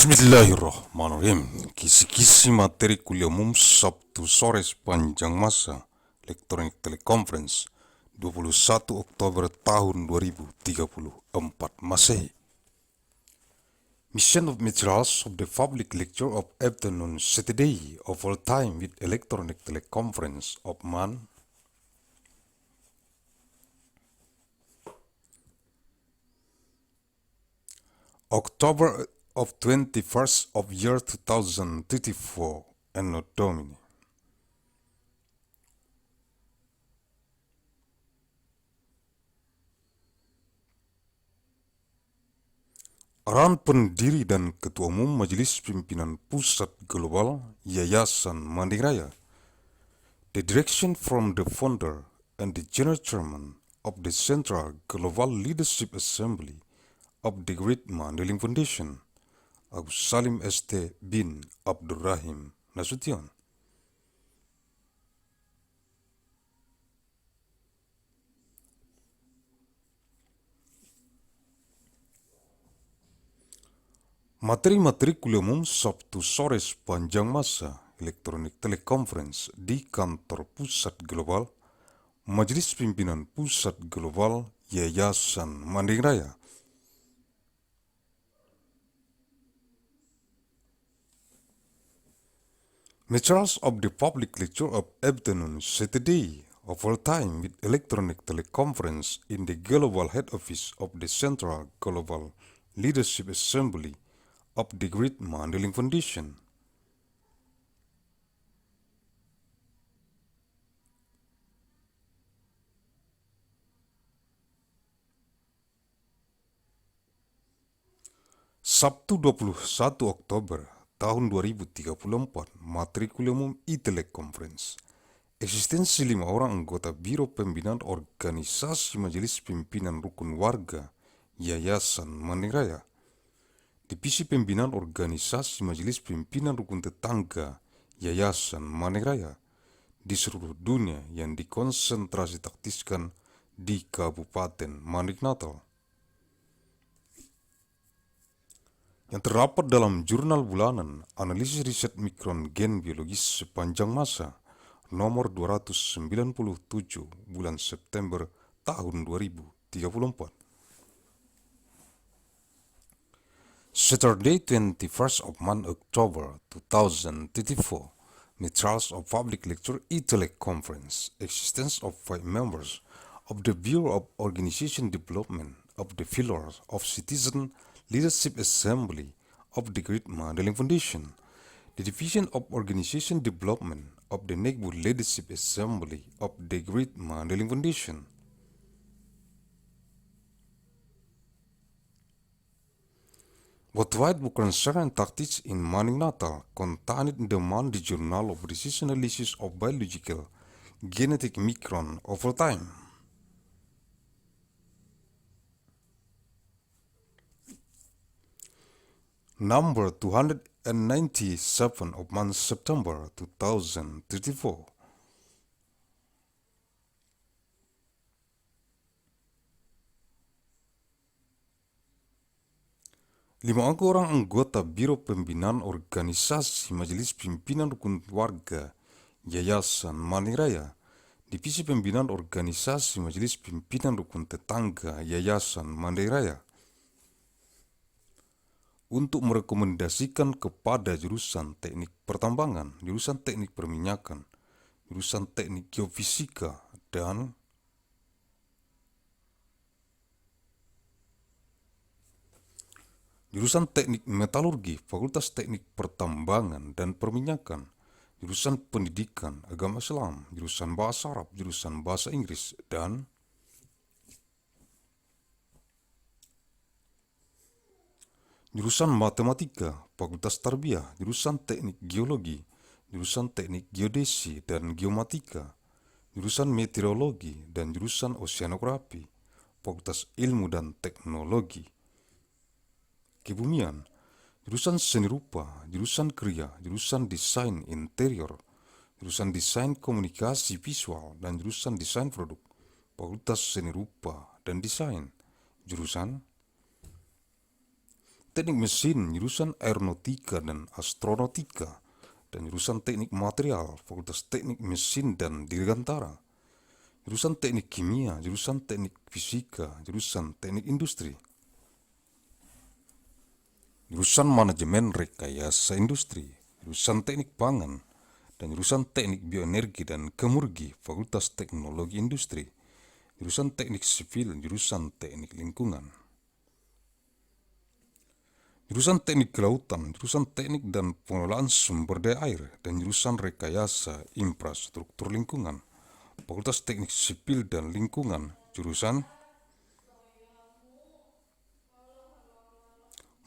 Bismillahirrahmanirrahim. Kisi-kisi materi kuliah umum Sabtu sore sepanjang masa elektronik teleconference 21 Oktober tahun 2034 Masehi. Mission of materials of the public lecture of afternoon Saturday of all time with electronic teleconference of MAN October of 21st of year 2034 ANNO DOMINI. Arahan Pendiri dan Ketua Umum Majelis Pimpinan Pusat Global Yayasan Raya. The direction from the founder and the General Chairman of the Central Global Leadership Assembly of the Great Mandailing Foundation, Agussalim St. bin Abdur Rahim, Nasution. Materi-materi kuliah umum Sabtu sore sepanjang masa elektronik teleconference di kantor Pusat Global Majelis Pimpinan Pusat Global Yayasan Raya. Materials of the public lecture of afternoon Saturday of all time with electronic teleconference in the Global Head Office of the Central Global Leadership Assembly of the Great Mandailing Foundation. Sabtu 21 Oktober tahun 2034, materi kuliah umum e-teleconference. Eksistensi 5 orang anggota Biro Pembinaan Organisasi Majelis Pimpinan Rukun Warga Yayasan Raya. Divisi Pembinaan Organisasi Majelis Pimpinan Rukun Tetangga Yayasan Raya di seluruh dunia yang dikonsentrasi taktiskan di Kabupaten Natal. Yang terdapat dalam jurnal bulanan Analisis Riset Mikron Gen Biologis Sepanjang Masa nomor 297 bulan September tahun 2034. Saturday 21st of month October 2034. Materials of public lecture e-teleconference. Existence of 5 members of the Bureau of Organization Development of the Pillars of Citizen Leadership Assembly of the Great Mandailing Foundation. The Division of Organization Development of the Neighborhood Leadership Assembly of the Great Mandailing Foundation. Worldwide concern tactics in Manning Natal contained in the Monday Journal of Research Analysis of Biological Genetic Micron over time. Number 297 of month September 2034. Lima orang anggota Biro Pembinaan Organisasi Majelis Pimpinan Rukun Warga Yayasan Raya, Divisi Pembinaan Organisasi Majelis Pimpinan Rukun Tetangga Yayasan Raya, untuk merekomendasikan kepada jurusan teknik pertambangan, jurusan teknik perminyakan, jurusan teknik geofisika, dan jurusan teknik metalurgi, fakultas teknik pertambangan dan perminyakan, jurusan pendidikan agama Islam, jurusan bahasa Arab, jurusan bahasa Inggris, dan jurusan matematika, fakultas tarbiyah, jurusan teknik geologi, jurusan teknik geodesi dan geomatika, jurusan meteorologi dan jurusan oceanografi, fakultas ilmu dan teknologi kebumian, jurusan seni rupa, jurusan kriya, jurusan desain interior, jurusan desain komunikasi visual dan jurusan desain produk, fakultas seni rupa dan desain, jurusan teknik mesin, jurusan aeronautika dan astronautika, dan jurusan teknik material, Fakultas Teknik Mesin dan Dirgantara, jurusan teknik kimia, jurusan teknik fisika, jurusan teknik industri, jurusan manajemen rekayasa industri, jurusan teknik pangan, dan jurusan teknik bioenergi dan kemurgi, Fakultas Teknologi Industri, jurusan teknik sipil, jurusan teknik lingkungan, jurusan teknik kelautan, jurusan teknik dan pengelolaan sumber daya air, dan jurusan rekayasa infrastruktur lingkungan, Fakultas Teknik Sipil dan Lingkungan, jurusan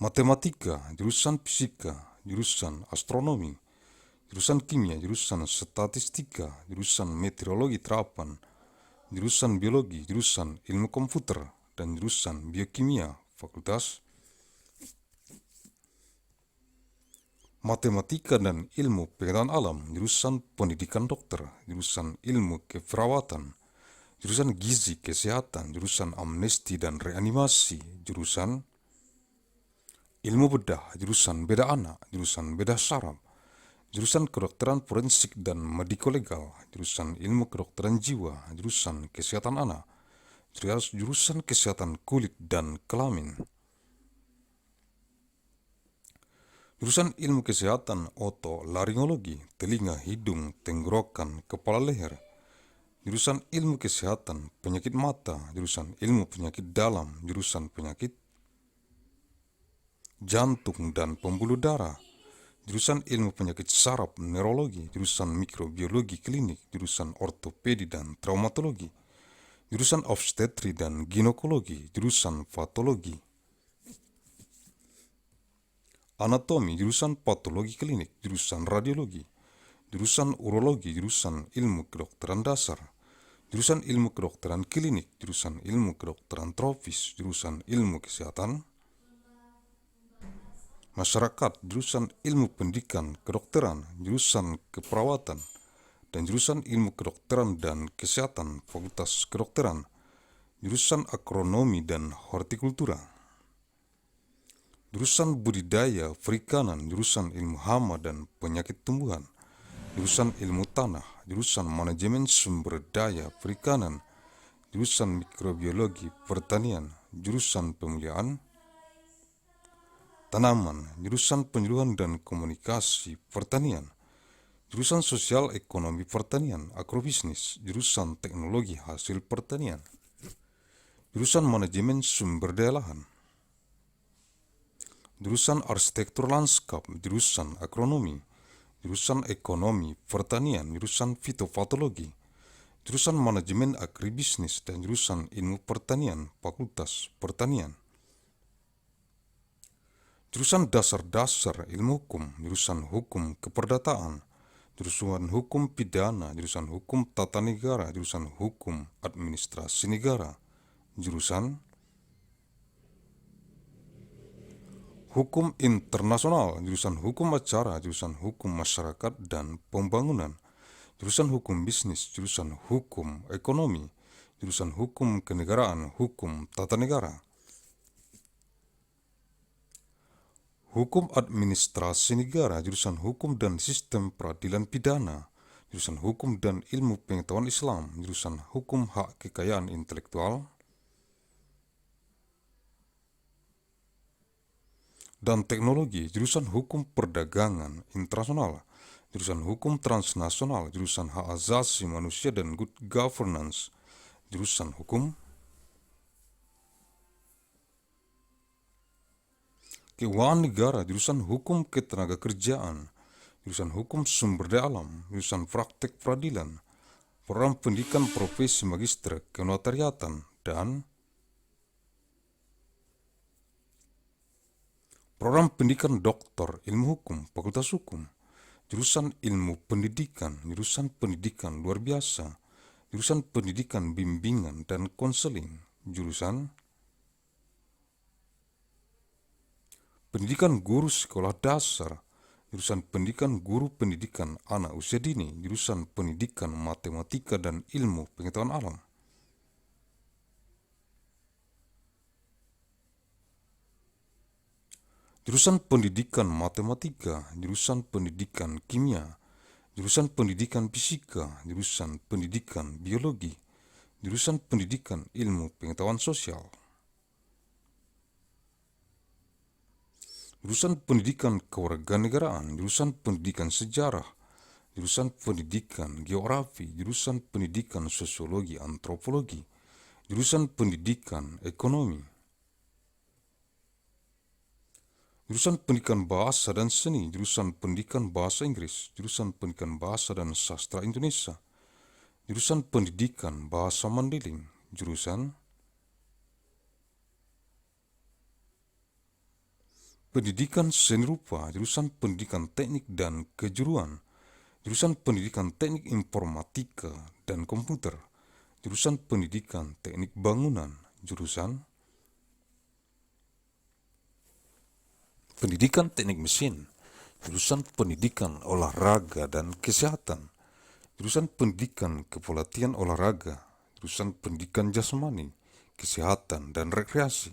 matematika, jurusan fisika, jurusan astronomi, jurusan kimia, jurusan statistika, jurusan meteorologi terapan, jurusan biologi, jurusan ilmu komputer, dan jurusan biokimia, Fakultas Matematika dan Ilmu Pengetahuan Alam, jurusan Pendidikan Dokter, jurusan Ilmu Keperawatan, jurusan Gizi Kesehatan, jurusan Amnesti dan Reanimasi, jurusan Ilmu Bedah, jurusan Bedah Anak, jurusan Bedah Saraf, jurusan Kedokteran Forensik dan Mediko-Legal, jurusan Ilmu Kedokteran Jiwa, jurusan Kesehatan Anak, jurusan Kesehatan Kulit dan Kelamin, jurusan Ilmu Kesehatan Otolaringologi, Telinga, Hidung, Tenggorokan, Kepala Leher, jurusan Ilmu Kesehatan Penyakit Mata, jurusan Ilmu Penyakit Dalam, jurusan Penyakit Jantung dan Pembuluh Darah, jurusan Ilmu Penyakit Saraf Neurologi, jurusan Mikrobiologi Klinik, jurusan Ortopedi dan Traumatologi, jurusan Obstetri dan Ginekologi, jurusan Patologi Anatomi, jurusan Patologi Klinik, jurusan Radiologi, jurusan Urologi, jurusan Ilmu Kedokteran Dasar, jurusan Ilmu Kedokteran Klinik, jurusan Ilmu Kedokteran Tropis, jurusan Ilmu Kesehatan Masyarakat, jurusan Ilmu Pendidikan Kedokteran, jurusan Keperawatan, dan jurusan Ilmu Kedokteran dan Kesehatan, Fakultas Kedokteran, jurusan Agronomi dan Hortikultura, jurusan Budidaya Perikanan, jurusan Ilmu Hama dan Penyakit Tumbuhan, jurusan Ilmu Tanah, jurusan Manajemen Sumber Daya Perikanan, jurusan Mikrobiologi Pertanian, jurusan Pemeliharaan Tanaman, jurusan Penyuluhan dan Komunikasi Pertanian, jurusan Sosial Ekonomi Pertanian, Agrobisnis, jurusan Teknologi Hasil Pertanian, jurusan Manajemen Sumber Daya Lahan, jurusan Arsitektur Lanskap, jurusan Agronomi, jurusan Ekonomi Pertanian, jurusan Fitopatologi, jurusan Manajemen Agribisnis, dan jurusan Ilmu Pertanian, Fakultas Pertanian, jurusan Dasar-Dasar Ilmu Hukum, jurusan Hukum Keperdataan, jurusan Hukum Pidana, jurusan Hukum Tata Negara, jurusan Hukum Administrasi Negara, jurusan Hukum Internasional, jurusan Hukum Acara, jurusan Hukum Masyarakat dan Pembangunan, jurusan Hukum Bisnis, jurusan Hukum Ekonomi, jurusan Hukum Kenegaraan, Hukum Tata Negara, Hukum Administrasi Negara, jurusan Hukum dan Sistem Peradilan Pidana, jurusan Hukum dan Ilmu Pengetahuan Islam, jurusan Hukum Hak Kekayaan Intelektual dan Teknologi, jurusan Hukum Perdagangan Internasional, jurusan Hukum Transnasional, jurusan Hak Asasi Manusia dan Good Governance, jurusan Hukum Keuangan Negara, jurusan Hukum Ketenagakerjaan, jurusan Hukum Sumber Daya Alam, jurusan Praktek Peradilan, Program Pendidikan Profesi Magister Kenotariatan, dan Program Pendidikan Doktor Ilmu Hukum, Fakultas Hukum, jurusan Ilmu Pendidikan, jurusan Pendidikan Luar Biasa, jurusan Pendidikan Bimbingan dan Konseling, jurusan Pendidikan Guru Sekolah Dasar, jurusan Pendidikan Guru Pendidikan Anak Usia Dini, jurusan Pendidikan Matematika dan Ilmu Pengetahuan Alam, jurusan pendidikan matematika, jurusan pendidikan kimia, jurusan pendidikan fisika, jurusan pendidikan biologi, jurusan pendidikan ilmu pengetahuan sosial, jurusan pendidikan kewarganegaraan, jurusan pendidikan sejarah, jurusan pendidikan geografi, jurusan pendidikan sosiologi antropologi, jurusan pendidikan ekonomi, jurusan pendidikan bahasa dan seni, jurusan pendidikan bahasa Inggris, jurusan pendidikan bahasa dan sastra Indonesia, jurusan pendidikan bahasa Mandailing, jurusan pendidikan seni rupa, jurusan pendidikan teknik dan kejuruan, jurusan pendidikan teknik informatika dan komputer, jurusan pendidikan teknik bangunan, jurusan pendidikan teknik mesin, jurusan pendidikan olahraga dan kesehatan, jurusan pendidikan kepelatihan olahraga, jurusan pendidikan jasmani, kesehatan dan rekreasi,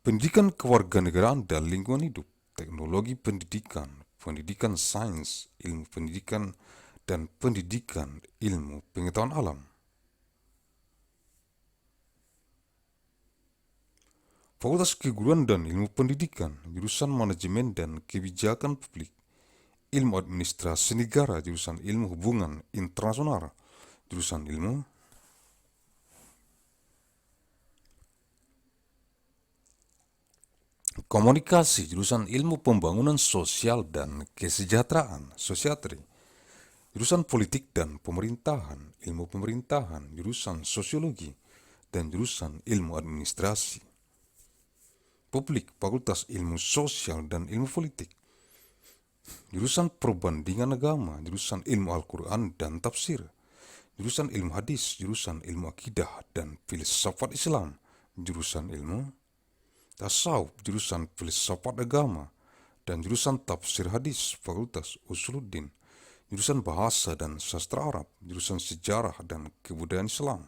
pendidikan kewarganegaraan dan lingkungan hidup, teknologi pendidikan, pendidikan sains, ilmu pendidikan, dan pendidikan ilmu pengetahuan alam. Fakultas Keguruan dan Ilmu Pendidikan, jurusan Manajemen dan Kebijakan Publik, ilmu administrasi negara, jurusan ilmu hubungan internasional, jurusan ilmu komunikasi, jurusan ilmu pembangunan sosial dan kesejahteraan, sosiatri, jurusan politik dan pemerintahan, ilmu pemerintahan, jurusan sosiologi, dan jurusan ilmu administrasi publik, fakultas ilmu sosial dan ilmu politik, jurusan perbandingan agama, jurusan ilmu Al-Quran dan tafsir, jurusan ilmu hadis, jurusan ilmu akidah dan filsafat Islam, jurusan ilmu tasawuf, jurusan filsafat agama, dan jurusan tafsir hadis, fakultas Usuluddin, jurusan bahasa dan sastra Arab, jurusan sejarah dan kebudayaan Islam,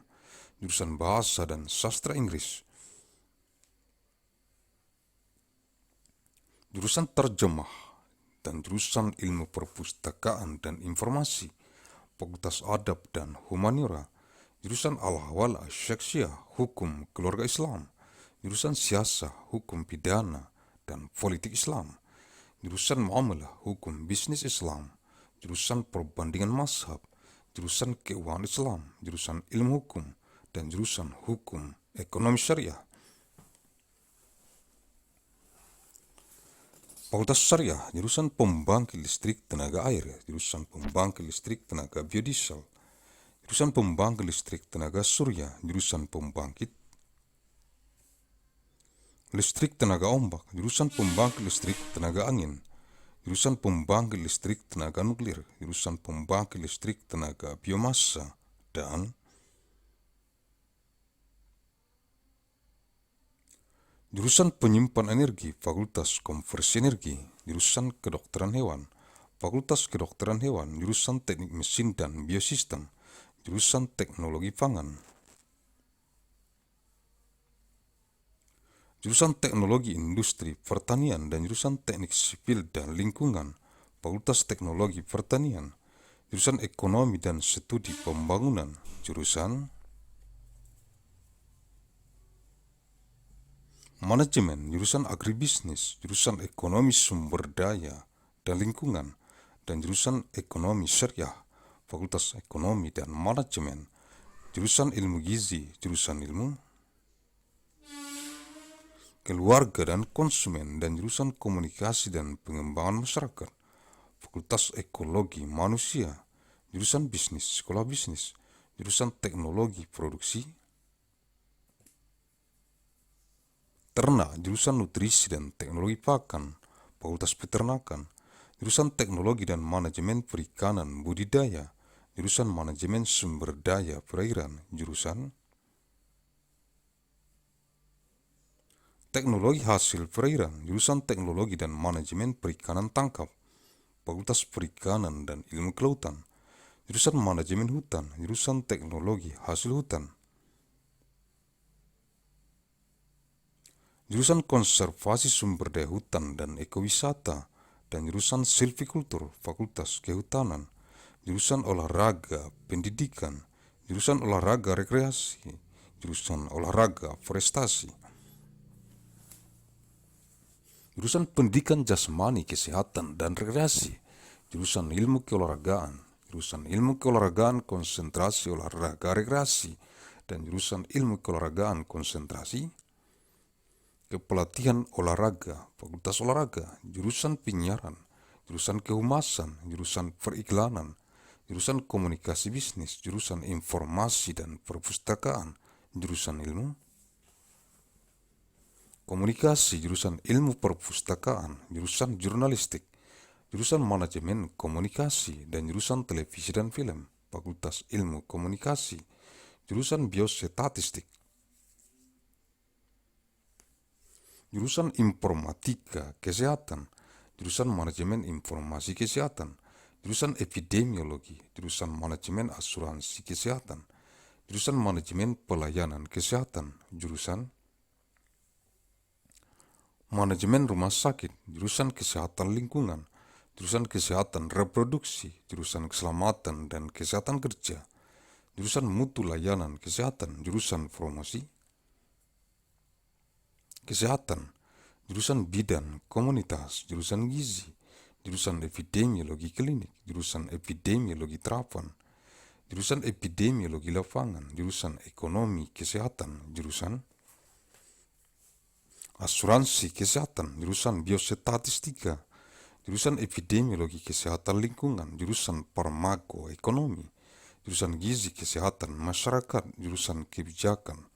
jurusan bahasa dan sastra Inggris, jurusan terjemah, dan jurusan ilmu perpustakaan dan informasi, fakultas adab dan humaniora, jurusan al-hawal asyaksiyah, hukum keluarga Islam, jurusan siasah, hukum pidana dan politik Islam, jurusan muamalah, hukum bisnis Islam, jurusan perbandingan mazhab, jurusan keuangan Islam, jurusan ilmu hukum, dan jurusan hukum ekonomi syariah. Fakultas Syariah, jurusan pembangkit listrik tenaga air, jurusan pembangkit listrik tenaga biodiesel, jurusan pembangkit listrik tenaga surya, jurusan pembangkit listrik tenaga ombak, jurusan pembangkit listrik tenaga angin, jurusan pembangkit listrik tenaga nuklir, jurusan pembangkit listrik tenaga biomasa, dan jurusan penyimpan energi, fakultas konversi energi, jurusan kedokteran hewan, fakultas kedokteran hewan, jurusan teknik mesin dan biosistem, jurusan teknologi pangan, jurusan teknologi industri pertanian dan jurusan teknik sipil dan lingkungan, fakultas teknologi pertanian, jurusan ekonomi dan studi pembangunan, jurusan manajemen, jurusan agribisnis, jurusan ekonomi sumber daya dan lingkungan, dan jurusan ekonomi syariah, fakultas ekonomi dan manajemen, jurusan ilmu gizi, jurusan ilmu keluarga dan konsumen, dan jurusan komunikasi dan pengembangan masyarakat, fakultas ekologi manusia, jurusan bisnis, sekolah bisnis, jurusan teknologi produksi ternak, jurusan nutrisi dan teknologi pakan, fakultas peternakan, jurusan teknologi dan manajemen perikanan budidaya, jurusan manajemen sumber daya perairan, jurusan teknologi hasil perairan, jurusan teknologi dan manajemen perikanan tangkap, fakultas perikanan dan ilmu kelautan, jurusan manajemen hutan, jurusan teknologi hasil hutan, jurusan konservasi sumber daya hutan dan ekowisata, dan jurusan silvikultur Fakultas Kehutanan, jurusan olahraga pendidikan, jurusan olahraga rekreasi, jurusan olahraga forestasi, jurusan pendidikan jasmani kesehatan dan rekreasi, jurusan ilmu keolahragaan, jurusan ilmu keolahragaan konsentrasi olahraga rekreasi, dan jurusan ilmu keolahragaan konsentrasi kepelatihan olahraga, Fakultas Olahraga, jurusan penyiaran, jurusan kehumasan, jurusan periklanan, jurusan komunikasi bisnis, jurusan informasi dan perpustakaan, jurusan ilmu komunikasi, jurusan ilmu perpustakaan, jurusan jurnalistik, jurusan manajemen komunikasi, dan jurusan televisi dan film, Fakultas Ilmu Komunikasi, jurusan biostatistik, jurusan informatika kesehatan, jurusan manajemen informasi kesehatan, jurusan epidemiologi, jurusan manajemen asuransi kesehatan, jurusan manajemen pelayanan kesehatan, jurusan manajemen rumah sakit, jurusan kesehatan lingkungan, jurusan kesehatan reproduksi, jurusan keselamatan dan kesehatan kerja, jurusan mutu layanan kesehatan, jurusan promosi kesehatan, jurusan bidan komunitas, jurusan gizi, jurusan epidemiologi klinik, jurusan epidemiologi terapan, jurusan epidemiologi lapangan, jurusan ekonomi kesehatan, jurusan asuransi kesehatan, jurusan biostatistika, jurusan epidemiologi kesehatan lingkungan, jurusan farmakoekonomi, jurusan gizi kesehatan masyarakat, jurusan kebijakan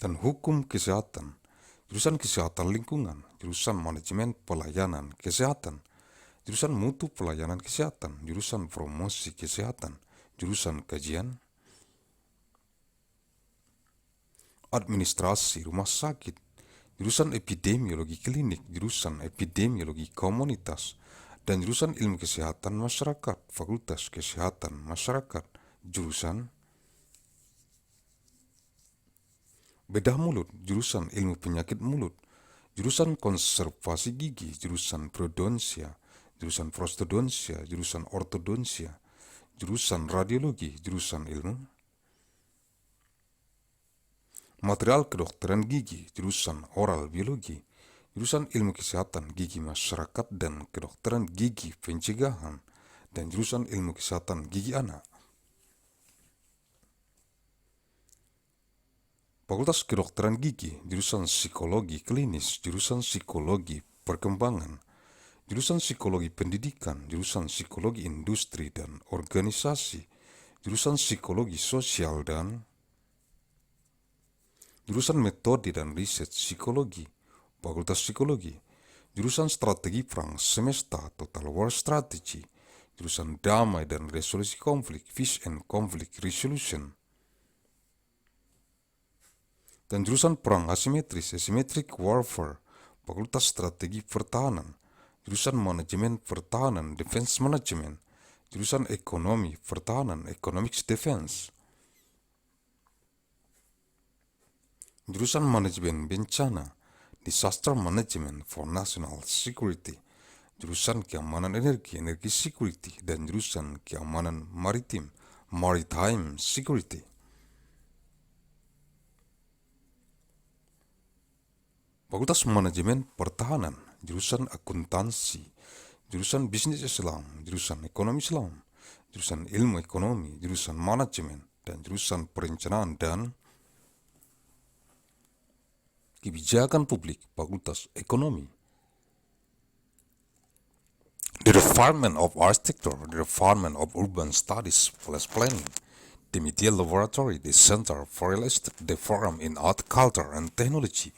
dan hukum kesehatan, jurusan kesehatan lingkungan, jurusan manajemen pelayanan kesehatan, jurusan mutu pelayanan kesehatan, jurusan promosi kesehatan, jurusan kajian administrasi rumah sakit, jurusan epidemiologi klinik, jurusan epidemiologi komunitas, dan jurusan ilmu kesehatan masyarakat, Fakultas Kesehatan Masyarakat, jurusan bedah mulut, jurusan ilmu penyakit mulut, jurusan konservasi gigi, jurusan periodonsia, jurusan prostodonsia, jurusan ortodonsia, jurusan radiologi, jurusan ilmu material kedokteran gigi, jurusan oral biologi, jurusan ilmu kesehatan gigi masyarakat dan kedokteran gigi pencegahan, dan jurusan ilmu kesehatan gigi anak. Fakultas Kedokteran Gigi, jurusan Psikologi Klinis, jurusan Psikologi Perkembangan, jurusan Psikologi Pendidikan, jurusan Psikologi Industri dan Organisasi, jurusan Psikologi Sosial dan jurusan Metode dan Riset Psikologi, Fakultas Psikologi, jurusan Strategi Perang Semesta Total War Strategy, jurusan Damai dan Resolusi Konflik, Peace and Conflict Resolution, dan jurusan Perang Asimetris, Asymmetric Warfare, Fakultas Strategi Pertahanan, jurusan Manajemen Pertahanan, Defense Management, jurusan Ekonomi Pertahanan, Economics Defense, jurusan Manajemen Bencana, Disaster Management for National Security, jurusan Keamanan Energi, Energy Security, dan jurusan Keamanan Maritim, Maritime Security. Fakultas Manajemen Pertahanan, jurusan Akuntansi, jurusan Bisnis Islam, jurusan Ekonomi Islam, jurusan Ilmu Ekonomi, jurusan Manajemen, dan jurusan Perencanaan dan Kebijakan Publik, Fakultas Ekonomi. The Department of Architecture, the Department of Urban Studies plus Planning, the Media Laboratory, the Center for Real Estate, the Program in Art, Culture and Technology,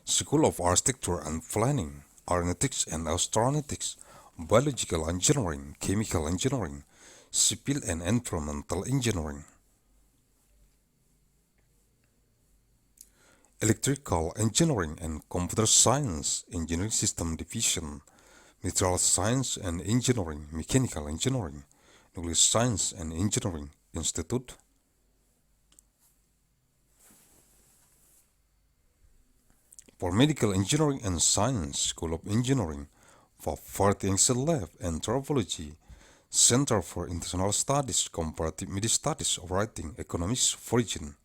School of Architecture and Planning, Aeronautics and Astronautics, Biological Engineering, Chemical Engineering, Civil and Environmental Engineering, Electrical Engineering and Computer Science, Engineering System Division, Material Science and Engineering, Mechanical Engineering, Nuclear Science and Engineering Institute, For Medical Engineering and Science, School of Engineering. For Fartingsel Lab, Anthropology, Center for International Studies, Comparative Media Studies, Writing, Economics, Origin.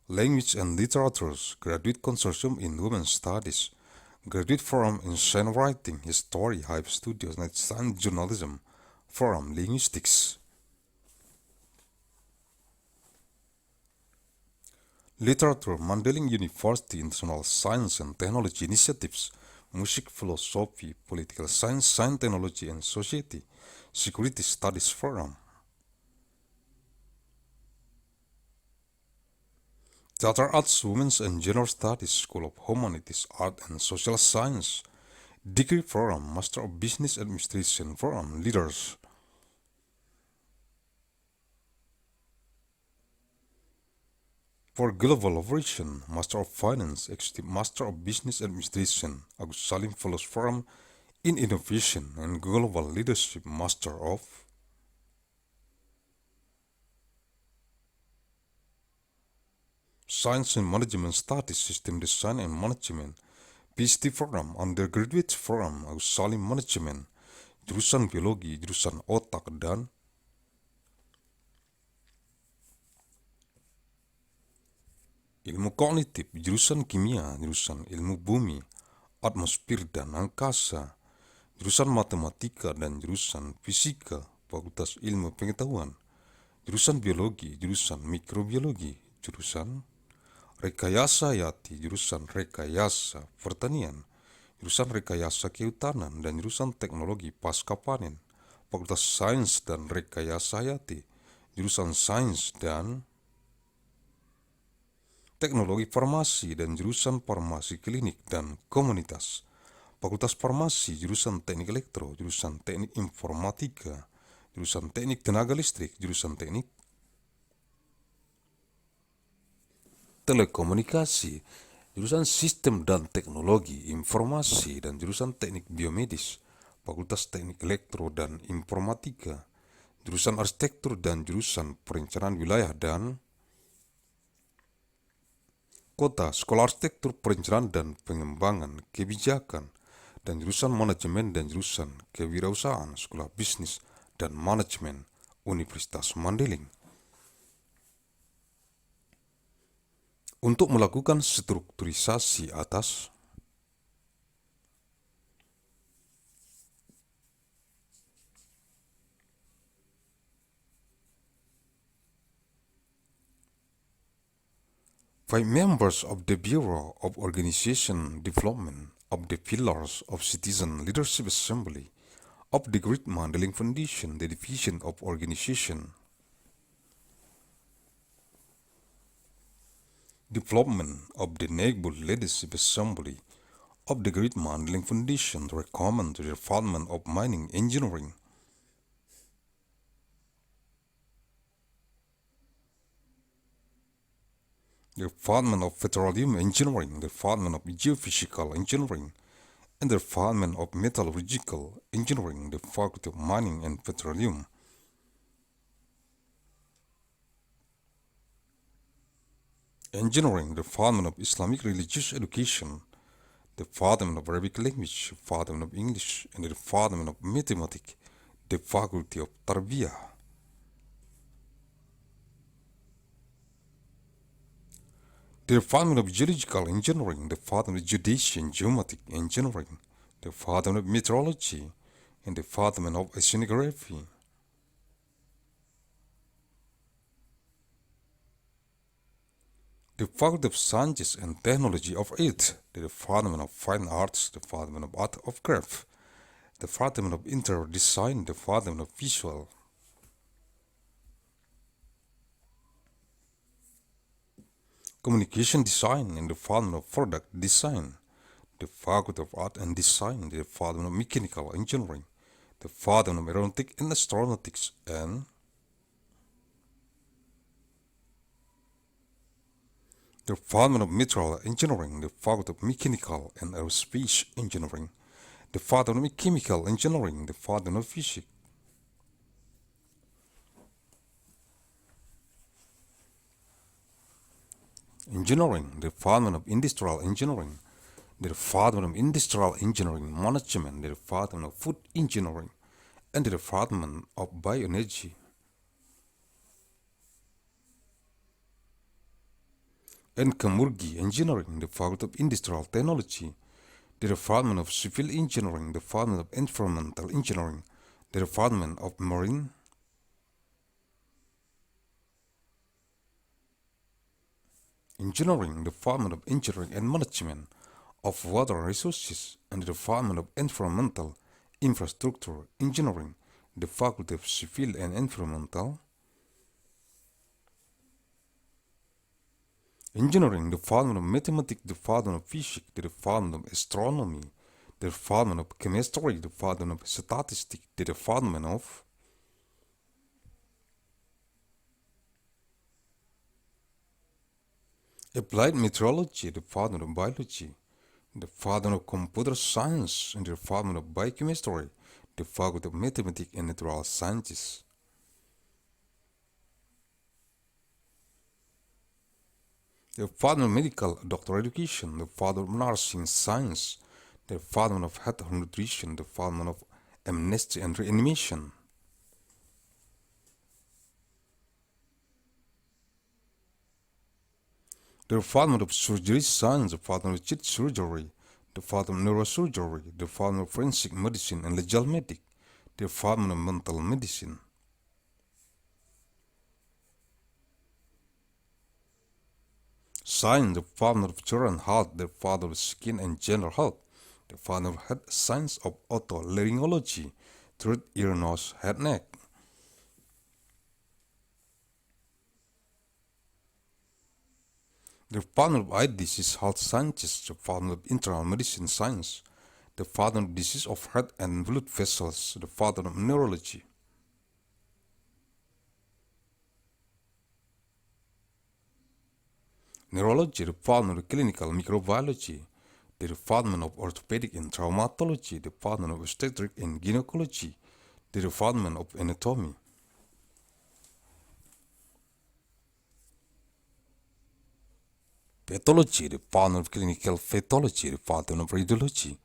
Language and Literatures, Graduate Consortium in Women's Studies, Graduate Forum in Science Writing, History, Hive Studios, and Science Journalism, Forum Linguistics. Literature, Mandailing University, International Science and Technology Initiatives, Music, Philosophy, Political Science, Science, Technology and Society, Security Studies Forum. Theater Arts, Women's and Gender Studies, School of Humanities, Art and Social Science, Degree Forum, Master of Business Administration Forum, Leaders. For Global Operation, Master of Finance, Executive Master of Business Administration, Agussalim Fellows Forum in Innovation and Global Leadership, Master of Science and Management Studies, System Design and Management, PhD Forum, Undergraduate Forum, Agussalim Management, Jurusan Biologi, Jurusan Otak dan Ilmu Kognitif, Jurusan Kimia, Jurusan Ilmu Bumi, Atmosfer dan Angkasa, Jurusan Matematika dan Jurusan Fisika, Fakultas Ilmu Pengetahuan, Jurusan Biologi, Jurusan Mikrobiologi, Jurusan Rekayasa Hayati, Jurusan Rekayasa Pertanian, Jurusan Rekayasa Kehutanan, dan Jurusan Teknologi Pasca Panen, Fakultas Sains dan Rekayasa Hayati, Jurusan Sains dan Teknologi Farmasi dan Jurusan Farmasi Klinik dan Komunitas, Fakultas Farmasi, Jurusan Teknik Elektro, Jurusan Teknik Informatika, Jurusan Teknik Tenaga Listrik, Jurusan Teknik Telekomunikasi, Jurusan Sistem dan Teknologi Informasi, dan Jurusan Teknik Biomedis, Fakultas Teknik Elektro dan Informatika, Jurusan Arsitektur dan Jurusan Perencanaan Wilayah dan Kota, Sekolah Arsitektur, Perencanaan dan Pengembangan Kebijakan, dan Jurusan Manajemen dan Jurusan Kewirausahaan, Sekolah Bisnis dan Manajemen, Universitas Mandailing. Untuk melakukan strukturisasi atas by members of the Bureau of Organization Development of the Pillars of Citizen Leadership Assembly of the Great Mandailing Foundation, the Division of Organization Development of the Neighborhood Leadership Assembly of the Great Mandailing Foundation to recommend to the Department of Mining Engineering the Department of Petroleum Engineering, the Department of Geophysical Engineering, and the Department of Metallurgical Engineering, the Faculty of Mining and Petroleum. Engineering, the Department of Islamic Religious Education, the Department of Arabic Language, the Department of English, and the Department of Mathematics, the Faculty of Tarbiyah. The Department of Geological Engineering, the Department of Geodesy and Geomatic Engineering, the Department of Meteorology, and the Department of Oceanography. The Faculty of Sciences and Technology of Art, the Department of Fine Arts, the Department of Art of Craft, the Department of Interior Design, the Department of Visual Communication Design, and the Department of Product Design, the Faculty of Art and Design, the Department of Mechanical Engineering, the Department of Aeronautics and Astronautics, and the Department of Material Engineering, the Faculty of Mechanical and Aerospace Engineering, the Department of Chemical Engineering, the Department of Physics, Engineering, the Department of Industrial Engineering, the Department of Industrial Engineering Management, the Department of Food Engineering, and the Department of Bioenergy. And Kamurgi Engineering, the Faculty of Industrial Technology, the Department of Civil Engineering, the Department of Environmental Engineering, the Department of Marine Engineering, the Department of Engineering and Management of Water Resources, and the Department of Environmental Infrastructure Engineering, the Faculty of Civil and Environmental Engineering, the Department of Mathematics, the Department of Physics, the Department of Astronomy, the Department of Chemistry, the Department of Statistics, the Department of Applied Meteorology, the Department of Biology, the Department of Computer Science, and the Department of Biochemistry, the Faculty of Mathematics and Natural Sciences. The Department of Medical Doctor Education, the Department of Nursing Science, the Department of Health and Nutrition, the Department of Amnesty and Reanimation. The Department of Surgery Science, the Department of Chest Surgery, the Department of Neurosurgery, the Department of Forensic Medicine and Legal Medic, the Department of Mental Medicine. Science, the Department of Children Health, the Department of Skin and Gender Health, the Department of Health Science of Otolaryngology, Throat, Ear, Nose, Head, Neck. The Department of Eye Disease Health Sciences, the Department of Internal Medicine Science, the Department of Disease of Heart and Blood Vessels, the Department of Neurology. Neurology, the Department of Clinical Microbiology, the Department of Orthopedic and Traumatology, the Department of Obstetric and Gynecology, the Department of Anatomy. Pathology, the Department of Clinical Pathology, the Department of Radiology.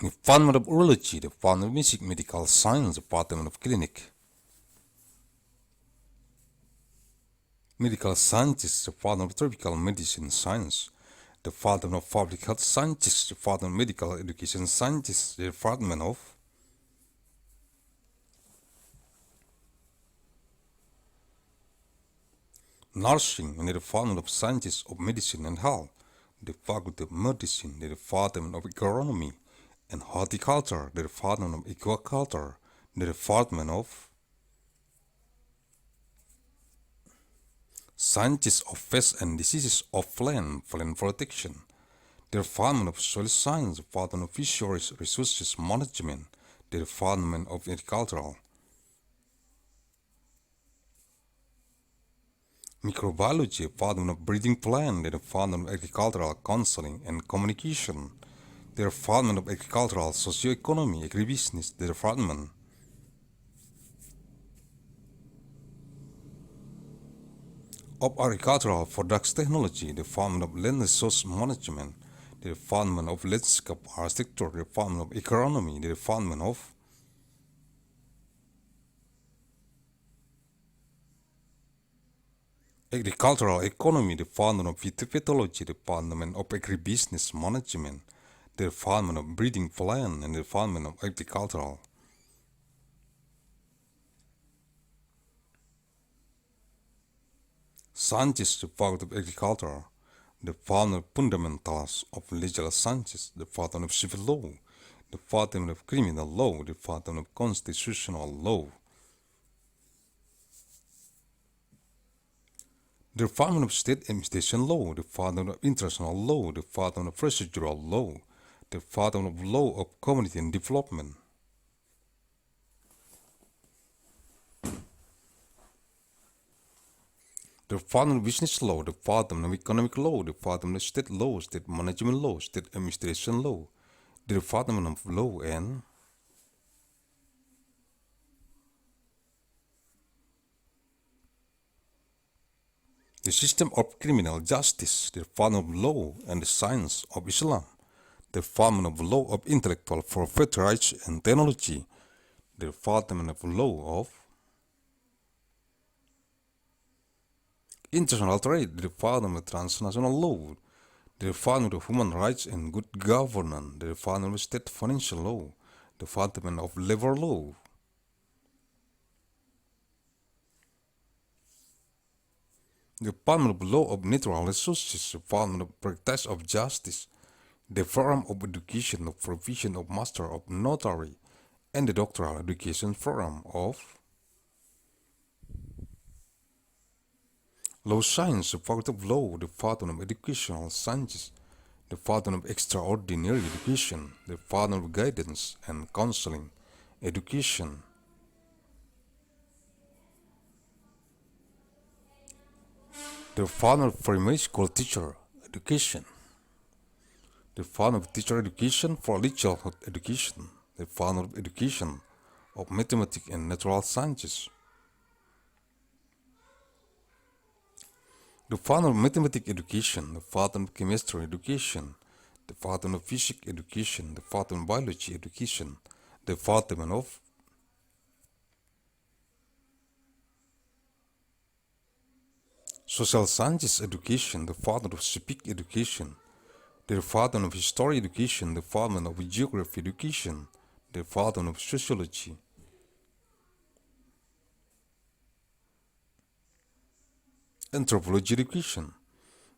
The Department of Urology, the Department of Basic Medical Science, the Department of Clinic. Medical Scientists, the Department of Tropical Medicine Science, the Department of Public Health Scientists, the Department of Medical Education Scientists, the Department of Nursing, and the Department of Sciences of Medicine and Health, the Faculty of Medicine, the Department of Agronomy and Horticulture, the Department of Aquaculture, the Department of Sciences of Pests and Diseases of Plant Protection, the Department of Soil Science, the Department of Fisheries Resources Management, the Department of Agricultural Microbiology, the Department of Breeding Plant, the Department of Agricultural Counseling and Communication, the Department of Agricultural Socioeconomy, Agribusiness, the Department of Agricultural Products Technology, the Department of Land Resource Management, the Department of Landscape Architecture, the Department of Economy, the Department of Agricultural Economy, the Department of Phytopathology, the Department of Agribusiness Management, the Department of Breeding Plant, and the Department of Agricultural Sciences, the Faculty of Agriculture, the Department of Fundamentals of Legal Sciences, the Department of Civil Law, the Department of Criminal Law, the Department of Constitutional Law, the Department of State Administration Law, the Department of International Law, the Department of Procedural Law, the Department of Law of Community and Development, the Department of Business Law, the Department of Economic Law, the Department of State Law, State Management Law, State Administration Law, the Department of Law and the system of criminal justice, the Department of Law and the Science of Islam, the Department of Law of Intellectual Property Rights and Technology, the Department of Law of International Trade, the Department of Transnational Law, the Department of Human Rights and Good Governance, the Department of State Financial Law, the Department of Labor Law, the Department of Law of Natural Resources, the Department of Practice of Justice, the Program of Education of Provision of Master of Notary, and the Doctoral Education Program of Law Science, the Faculty of Law, the Department of Educational Sciences, the Department of Extraordinary Education, the Department of Guidance and Counseling Education, the Department of Primary School Teacher Education, the Department of Teacher Education for Early Childhood Education, the Department of Education of Mathematics and Natural Sciences, the Department of Mathematics Education, the Department of Chemistry Education, the Department of Physics Education, the Department of Biology Education, the Department of Social Sciences Education, the Department of Civic Education, the Department of History Education, the Department of Geography Education, the Department of Sociology, Anthropology Education,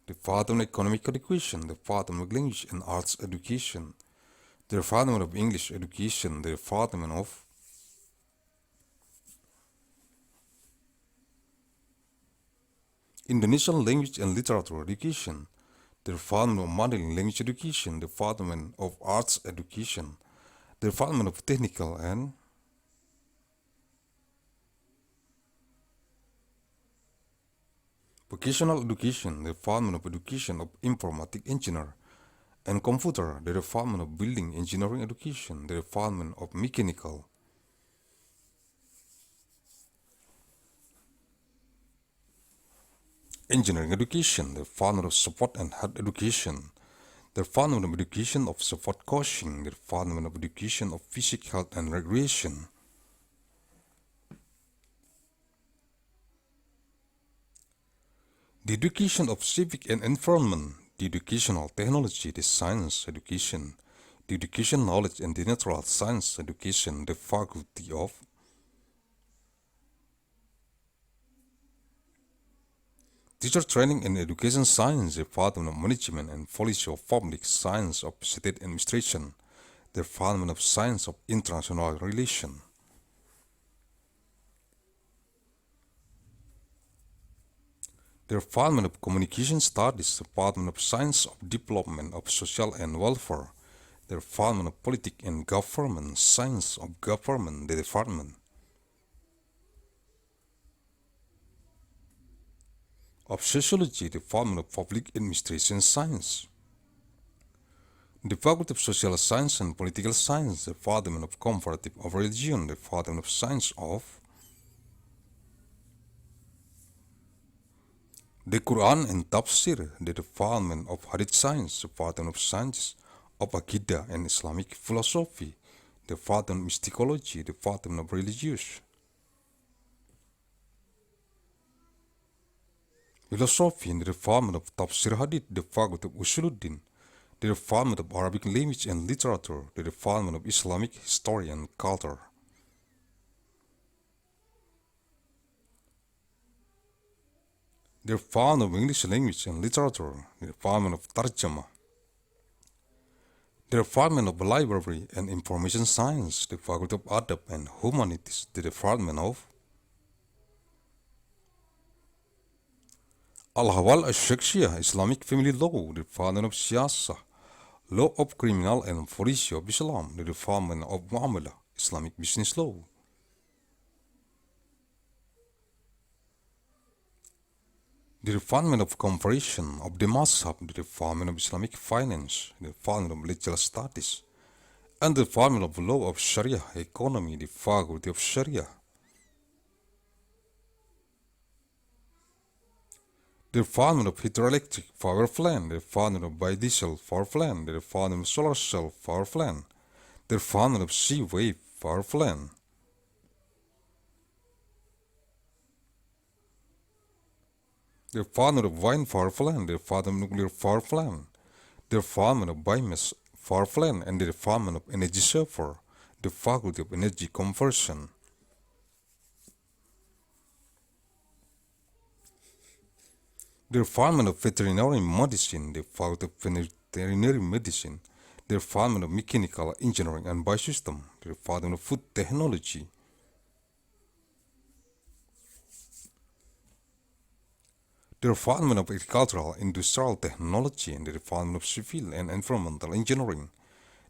the Department of Economic Education, the Department of Language and Arts Education, the Department of English Education, the Department of Indonesian Language and Literature Education, the Department of Mandailing Language Education, the Department of Arts Education, the Department of Technical and Vocational Education, the Department of Education of Informatic Engineer and Computer, the Department of Building Engineering Education, the Department of Mechanical Engineering Education, the Department of Support and Health Education, the Department of Education of Support Coaching, the Department of Education of Physical Health and Recreation, the Education of Civic and Environment, the Educational Technology, the Science Education, the Education Knowledge and the Natural Science Education, the Faculty of Teacher Training and Education Science, the Department of Management and Policy of Public Science of State Administration, the Department of Science of International Relations, the Department of Communication Studies, the Department of Science of Development of Social and Welfare, the Department of Politics and Government, Science of Government, the Department of Sociology, the Department of Public Administration Science, the Faculty of Social Science and Political Science, the Department of Comparative of Religion, the Department of Science of the Quran and Tafsir, the Department of Hadith Science, the Department of Science of Aqidah and Islamic Philosophy, the Department of Mysticology, the Department of Religious Philosophy, and the Department of Tafsir Hadith, the Faculty of Usuluddin, the Department of Arabic Language and Literature, the Department of Islamic History and Culture, the Department of English Language and Literature, the Department of Tarjamah, the Department of Library and Information Science, the Faculty of Adab and Humanities, the Department of Al-Hawal al-Shakhsiyah, Islamic Family Law, the Department of Siyasah, Law of Criminal and Policy of Islam, the Department of Muamalah, Islamic Business Law, the Department of Comparison of the Mazhab, the Department of Islamic Finance, the Department of Legal Studies, and the Department of Law of Sharia Economy, the Faculty of Sharia, the development of hydroelectric power plant, the development of biodiesel power plant, the development of solar cell power plant, the development of sea wave power plant, the development of wind power plant, the development of nuclear power plant, the development of biomass power plant, and the development of energy server, the faculty of energy conversion. The development of veterinary medicine, the faculty of veterinary medicine, the development of mechanical engineering and biosystem, the development of food technology, the development of agricultural industrial technology, and the development of civil and environmental engineering,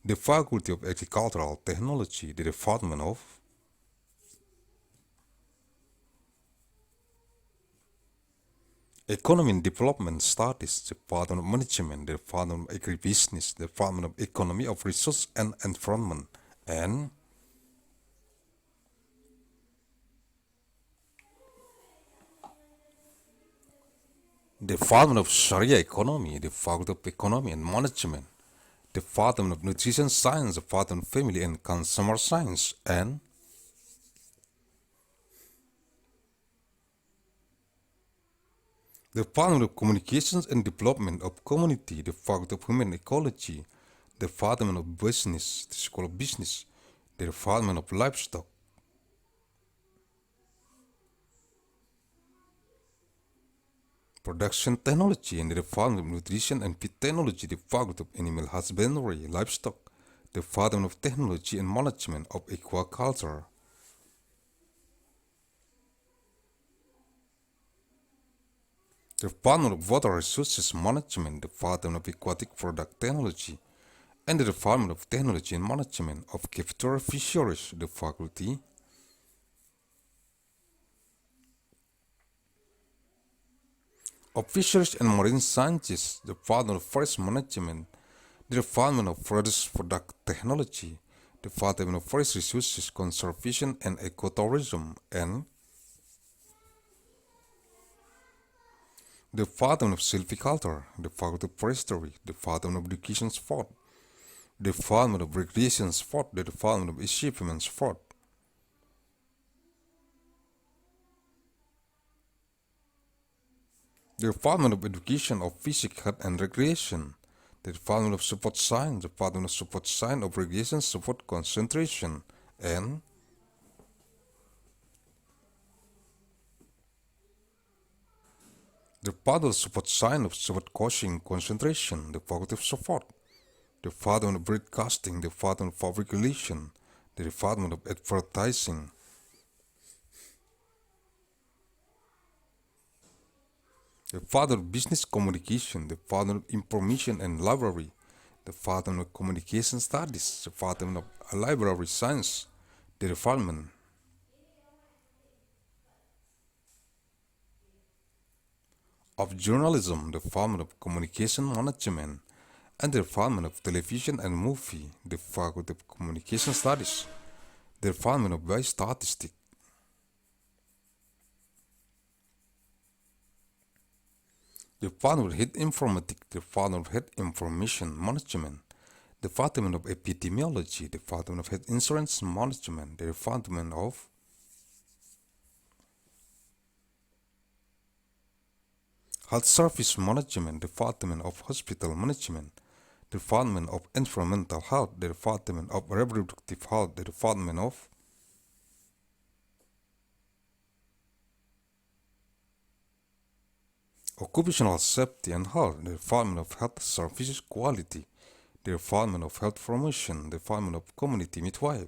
the faculty of agricultural technology, the development of economy and development studies, the development of management, the development of agribusiness, the development of economy of resource and environment, and the development of Sharia economy, the faculty of economy and management, the development of nutrition science, the development of family and consumer science, and the development of communications and development of community, the faculty of human ecology, the development of business, the school of business, the development of livestock, production technology, and the development of nutrition and feed technology, the faculty of animal husbandry, livestock, the development of technology and management of aquaculture, the development of water resources management, the development of aquatic product technology, and the development of technology and management of capture fisheries, the faculty of fisheries and marine sciences, the development of forest management, the development of forest product technology, the development of forest resources conservation and ecotourism, and the development of silviculture, the faculty of forestry, the development of education sport, the development of recreation sport, the development of achievement sport, the development of education of physics, health and recreation, the development of support science, the development of support science of recreation support concentration, and the development of support science of support coaching concentration, the faculty of support, the development of broadcasting, the development of public relation, the development of advertising, the development of business communication, the development of information and library, the development of communication studies, the development of library science, the development of journalism, the development of communication management, and the development of television and movie, the faculty of communication studies, the development of biostatistics, the development of health informatics, the development of health information management, the development of epidemiology, the development of health insurance management, the development of health service management, the development of hospital management, the development of environmental health, the development of reproductive health, the development of occupational safety and health, the development of health services quality, the development of health promotion, the development of community midwife,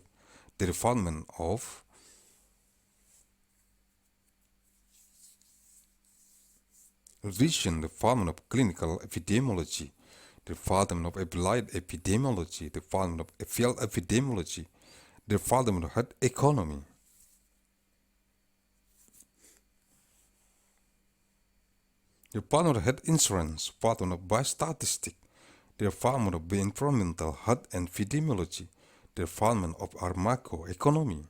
the development of vision, the development of clinical epidemiology, the development of applied epidemiology, the development of field epidemiology, the development of health economy, the development of health insurance, the development of biostatistics, the development of environmental health and epidemiology, the development of Armaco economy,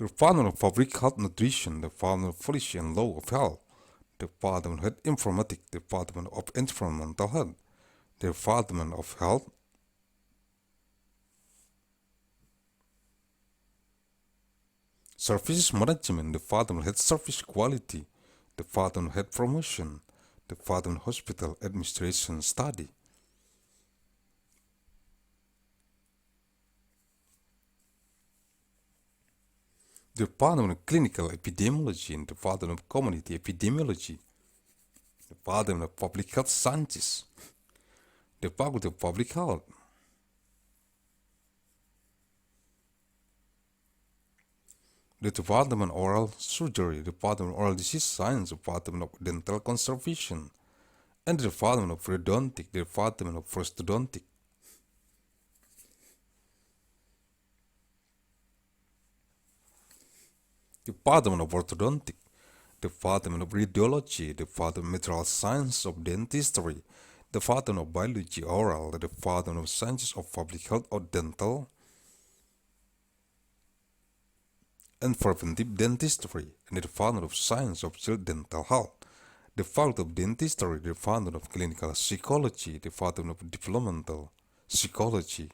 Department of Public Health Nutrition, Department of Policy and Law of Health, Department of Health Informatics, Department of Environmental Health, Department of Health, Services Management, Department of Health Service Quality, Department of Health Promotion, Department of Hospital Administration Study. Department of Clinical Epidemiology and Department of Community Epidemiology, Department of Public Health Sciences, Department of Public Health, the Department of Oral Surgery, Department of Oral Disease Science, Department of Dental Conservation, and the Department of Periodontic, the Department of Prosthodontic. Department of Orthodontic, Department of Radiology, Department of Material Science of Dentistry, Department of Biology Oral, the Department of Sciences of Public Health or Dental, and Preventive Dentistry, and the Department of Science of Child Dental Health, the Department of Dentistry, the Department of Clinical Psychology, the Department of Developmental Psychology,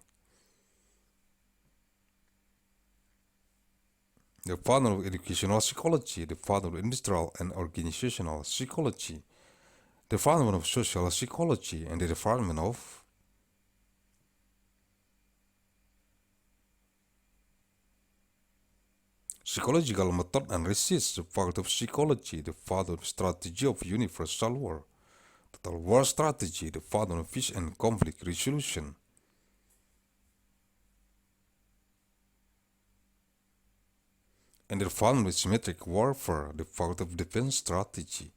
the Department of Educational Psychology, the Department of Industrial and Organizational Psychology, the Department of Social Psychology, and the Department of Psychological Method and Research, the Faculty of Psychology, the Faculty of Strategy of Universal War, Total War Strategy, the Faculty of Peace and Conflict Resolution, and the Department of Symmetric Warfare, the Faculty of Defense Strategy,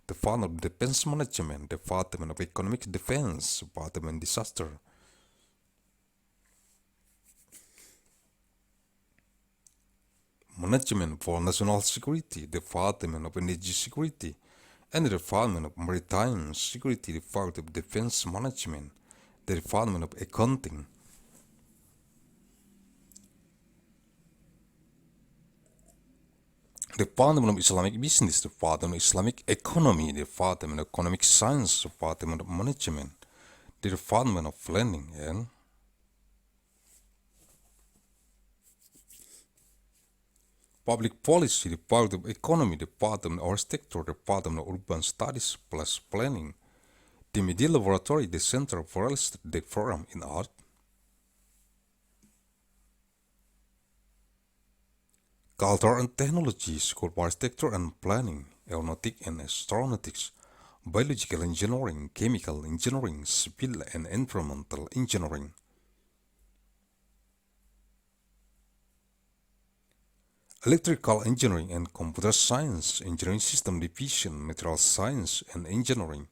the Department of Defense Management, the Department of Economic Defense, Department of Disaster, Management for National Security, the Department of Energy Security, and the Department of Maritime Security, the Faculty of Defense Management, the Department of Accounting, the Department of Islamic Business, the Department of Islamic Economy, the Department of Economic Science, the Department of Management, the Department of Planning, and Public Policy, the Department of Economy, the Department of Architecture, the Department of Urban Studies plus Planning, the Media Laboratory, the Center for Real Estate, the Program in Art, Culture and Technology, School of Architecture and Planning, Aeronautics and Astronautics, Biological Engineering, Chemical Engineering, Civil and Environmental Engineering, Electrical Engineering and Computer Science, Engineering System Division, Material Science and Engineering,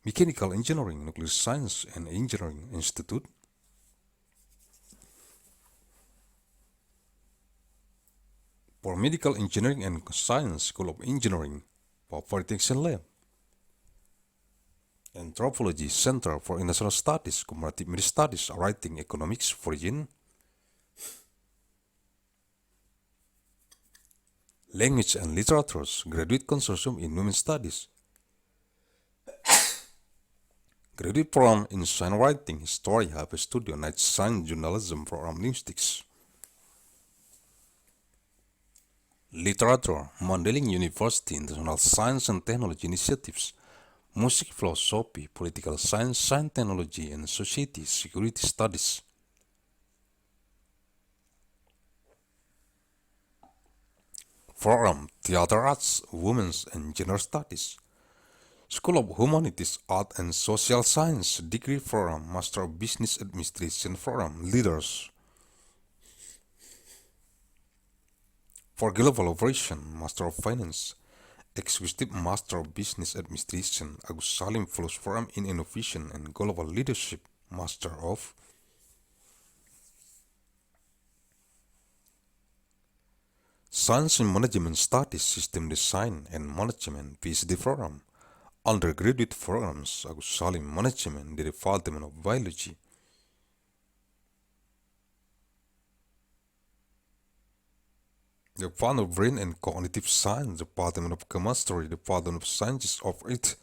Mechanical Engineering, Nuclear Science and Engineering Institute, for Medical Engineering and Science, School of Engineering, Polytechnic Lab, Anthropology, Center for International Studies, Comparative Media Studies, Writing, Economics, Foreign, Language and Literatures, Graduate Consortium in Women's Studies, Graduate Program in Science Writing, History, Have a Studio, Night Science Journalism Program, Linguistics, Literature, Mandailing University, International Science and Technology Initiatives, Music, Philosophy, Political Science, Science, Technology and Society, Security Studies, Program, Theater Arts, Women's and Gender Studies, School of Humanities, Art and Social Science, Degree Program, Master of Business Administration Program, Leaders, for Global Operation, Master of Finance, Executive Master of Business Administration, Agussalim Fellows Program in Innovation and Global Leadership, Master of Science and Management Studies, System Design and Management, PhD Program, Undergraduate Programs, Agussalim Management, the Department of Biology, The Department of Brain and Cognitive Science, Department of Chemistry, Department of Sciences of Earth,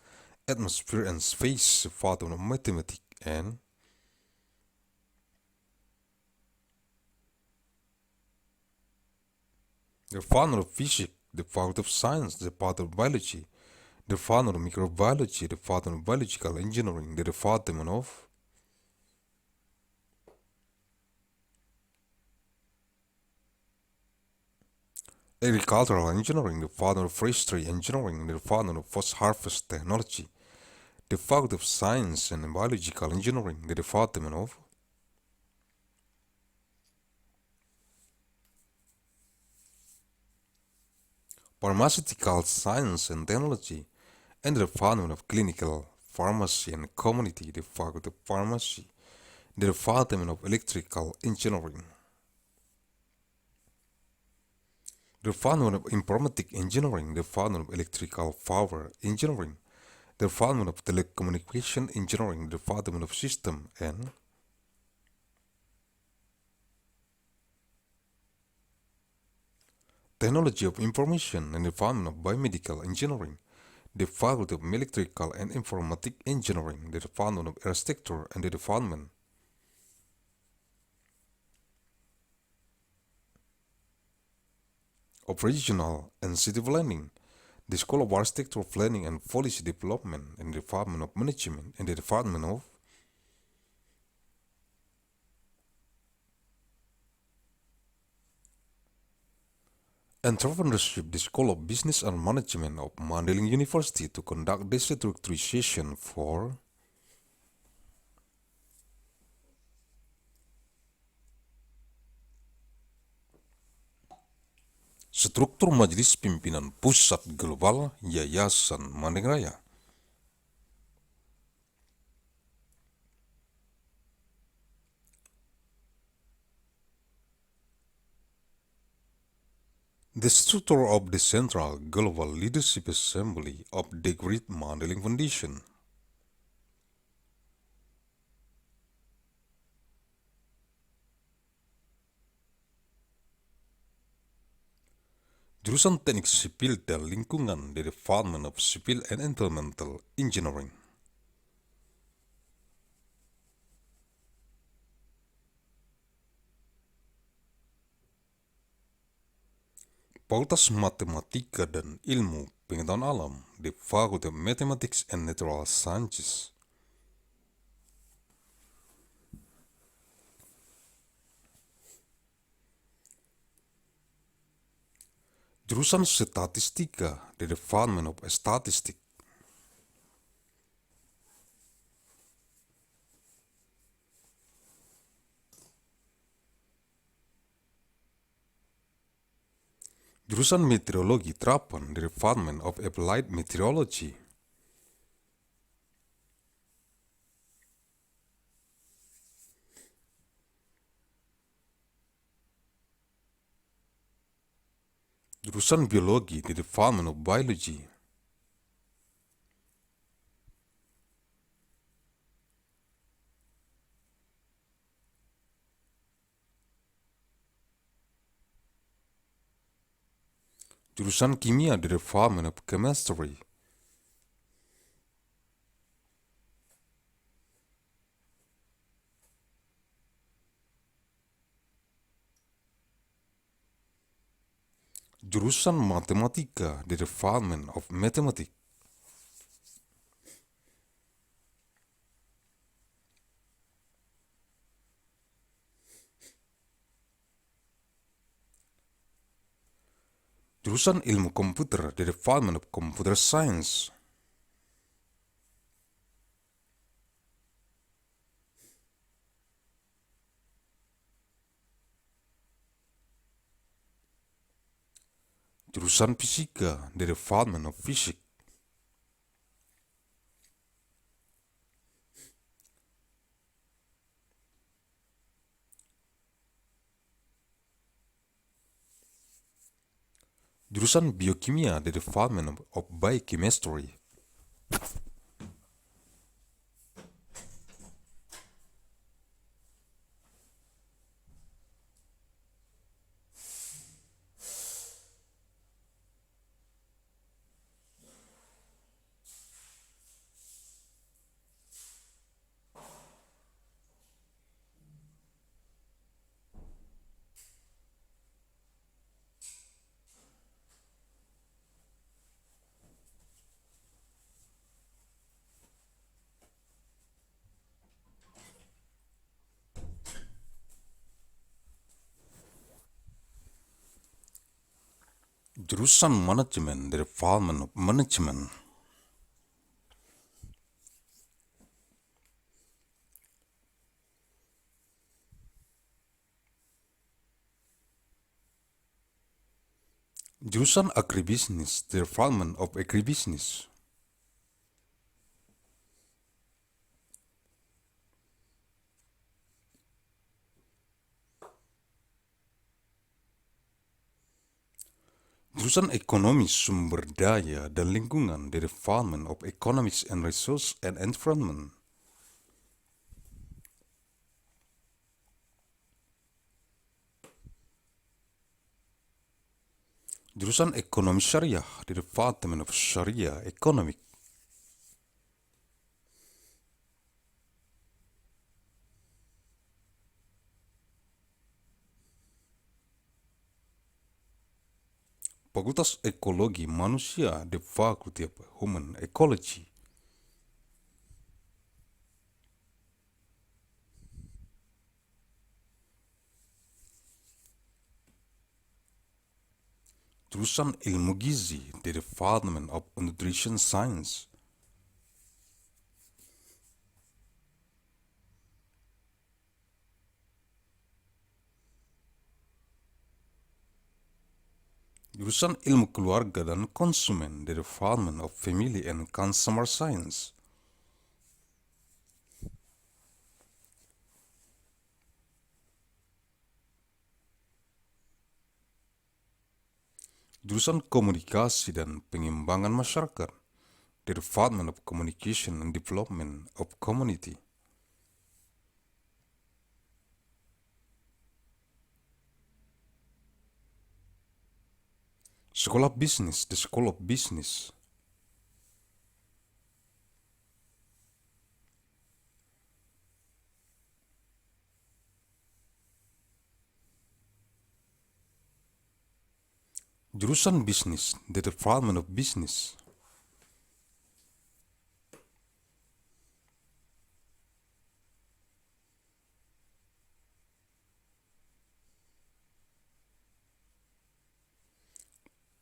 Atmosphere and Space, Department of Mathematics, and the Department of Physics, Department of Science, Department of Biology, Department of Microbiology, Department of Biological Engineering, the Department of Agricultural Engineering, the Department of Forestry Engineering, the Department of Post-Harvest Technology, the Faculty of Science and Biological Engineering, the Department of Pharmaceutical Science and Technology, and the Department of Clinical Pharmacy and Community, the Faculty of Pharmacy, the Department of Electrical Engineering, the Department of Informatic Engineering, the Department of Electrical Power Engineering, the Department of Telecommunication Engineering, the Department of System and Technology of Information, and the Department of Biomedical Engineering, the Faculty of Electrical and Informatic Engineering, the Department of Architecture, and the Department of Regional and City Planning, the School of Architecture Planning and Policy Development, and the Department of Management, and the Department of Entrepreneurship, the School of Business and Management of Mandailing University to conduct destructurization for struktur Majelis Pimpinan Pusat Global Yayasan Mandailing Raya. The structure of the Central Global Leadership Assembly of the Great Mandailing Foundation. Jurusan Teknik Sipil dan Lingkungan, the Department of Civil and Environmental Engineering. Fakultas Matematika dan Ilmu Pengetahuan Alam, the Faculty of Mathematics and Natural Sciences. Jurusan Statistika, the Department of Statistics. Jurusan Meteorologi Terapan, the Department of Applied Meteorology. Jurusan Biologi, the Department of Biology. Jurusan Kimia, the Department of Chemistry. Jurusan Matematika, the Department of Mathematics. Jurusan Ilmu Komputer, the Department of Computer Science. Jurusan Fisika, the Department of Physics. Jurusan Biokimia, the Department of Biochemistry. Jurusan Manajemen Development of Management. Jurusan Agribisnis Development of Agribusiness. Jurusan Ekonomi Sumber Daya dan Lingkungan Development of Economics and Resource and Environment. Jurusan Ekonomi Syariah Development of Sharia Economic. Fakultas Ekologi Manusia The Faculty of Human Ecology. Jurusan Ilmu Gizi The Development of Nutrition Science. Jurusan Ilmu Keluarga dan Konsumen The Development of Family and Consumer Science. Jurusan Komunikasi dan Pengembangan Masyarakat The Development of Communication and Development of Community. Sekolah Bisnis The School of Business. Jurusan Bisnis The Development of Business.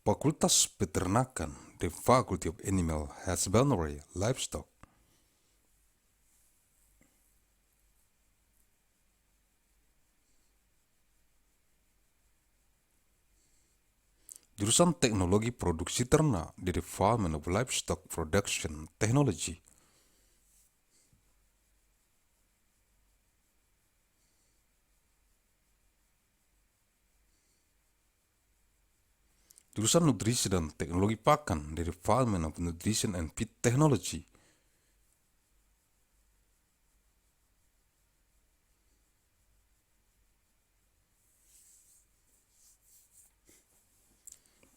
Fakultas Peternakan The Faculty of Animal Husbandry Livestock. Jurusan Teknologi Produksi Ternak The Development of Livestock Production Technology. Jurusan Nutrisi dan Teknologi Pakan The Development of Nutrition and Feed Technology.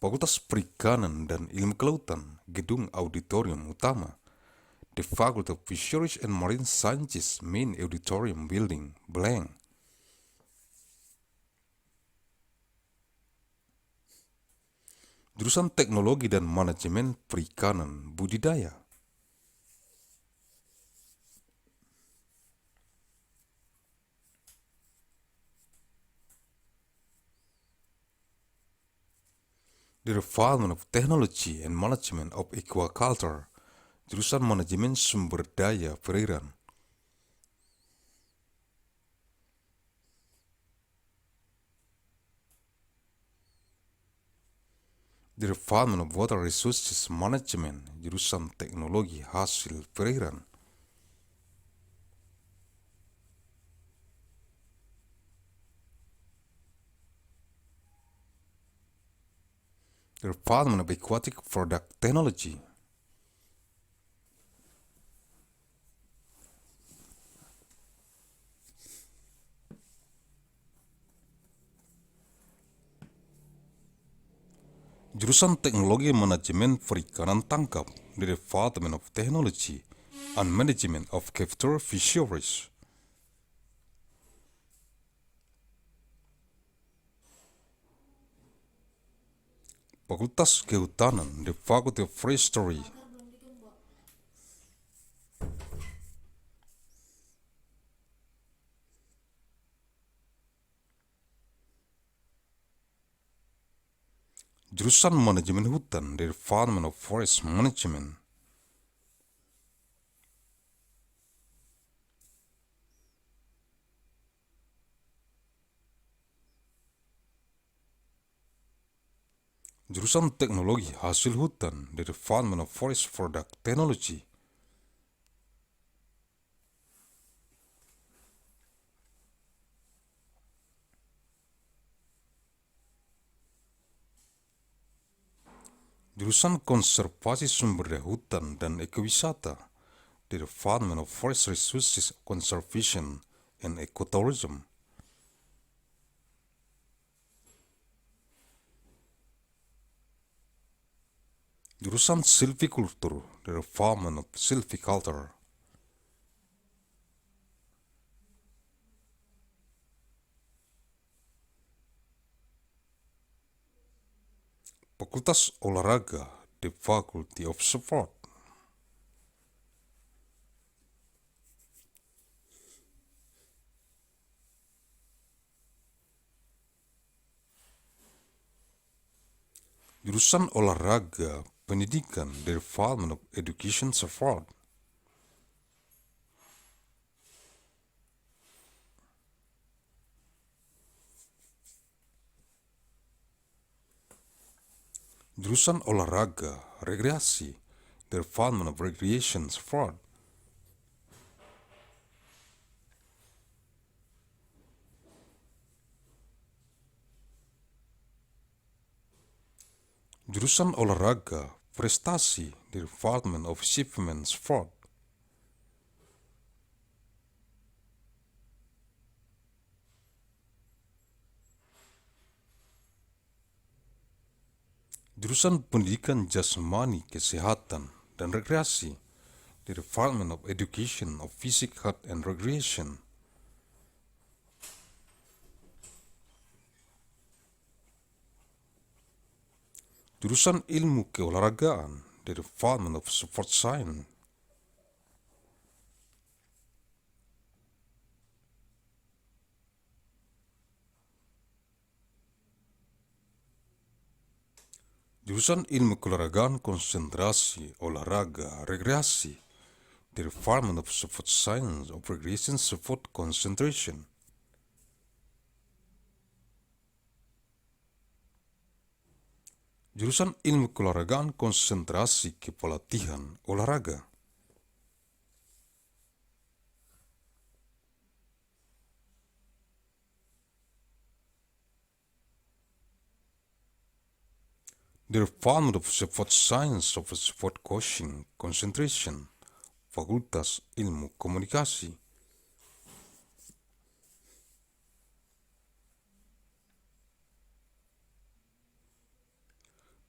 Fakultas Perikanan dan Ilmu Kelautan Gedung Auditorium Utama The Faculty of Fisheries and Marine Sciences Main Auditorium Building blank. Jurusan Teknologi dan Manajemen Perikanan Budidaya. The Development of Technology and Management of Aquaculture. Jurusan Manajemen Sumber Daya Perairan. The Development of Water Resources Management, jurusan Teknologi Hasil Perairan. The Development of Aquatic Product Technology. Jurusan Teknologi Manajemen Perikanan Tangkap, the Development of Technology and Management of Capture Fisheries. Fakultas Kehutanan, the Faculty of Forestry. Jurusan Manajemen Hutan, Department of Forest Management. Jurusan Teknologi Hasil Hutan, Department of Forest Product Technology. Jurusan Konservasi Sumber Daya Hutan dan Ekowisata, Department of Forest Resources Conservation and Ecotourism. Jurusan Silviculture, Department of Silviculture. Fakultas Olahraga, the Faculty of Sport. Jurusan Olahraga Pendidikan, the Department of Education Support. Jurusan Olahraga Rekreasi, the Department of Recreation Support. Jurusan Olahraga Prestasi, the Department of Achievement Sport. Jurusan Pendidikan Jasmani, Kesehatan, dan Rekreasi, the Department of Education of Physical Health and Recreation. Jurusan Ilmu Keolahragaan, the Department of Sport Science. Jurusan Ilmu Keolahragaan Konsentrasi, Olahraga, Rekreasi, the Department of Sport Science of Recreation Sport Concentration. Jurusan Ilmu Keolahragaan Konsentrasi Kepelatihan Olahraga. The Department of Sport Science of Sport Coaching Concentration, Fakultas Ilmu Komunikasi.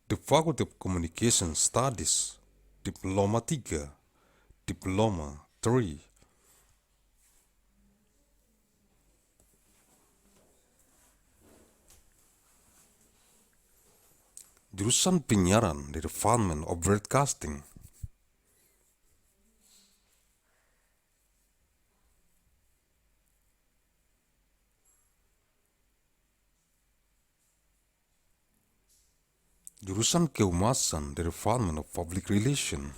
The Faculty of Communication Studies, Diploma 3, Diploma 3. Jurusan Penyiaran, the Department of Broadcasting. Jurusan Kehumasan, the Department of Public Relations.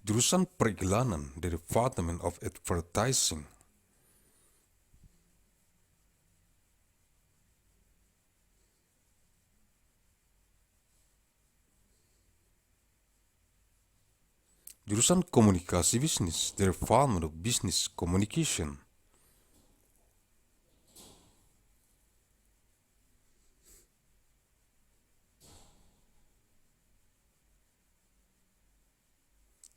Jurusan Periklanan, the Department of Advertising. Jurusan Komunikasi Bisnis, the Department of Business Communication.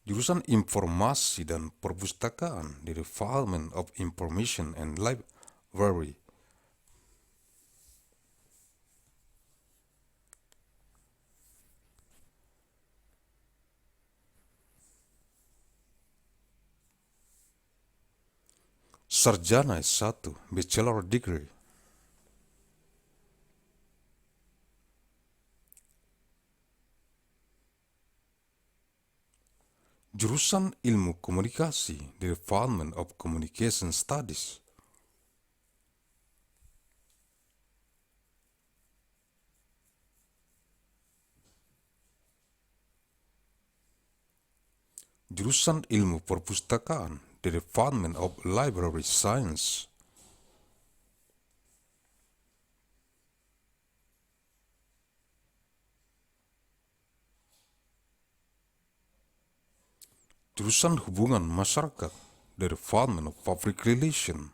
Jurusan Informasi dan Perpustakaan, the Department of Information and Library. Sarjana S1, Bachelor Degree. Jurusan Ilmu Komunikasi, Department of Communication Studies. Jurusan Ilmu Perpustakaan, Department of Library Science. Jurusan Hubungan Masyarakat, Department of Public Relations.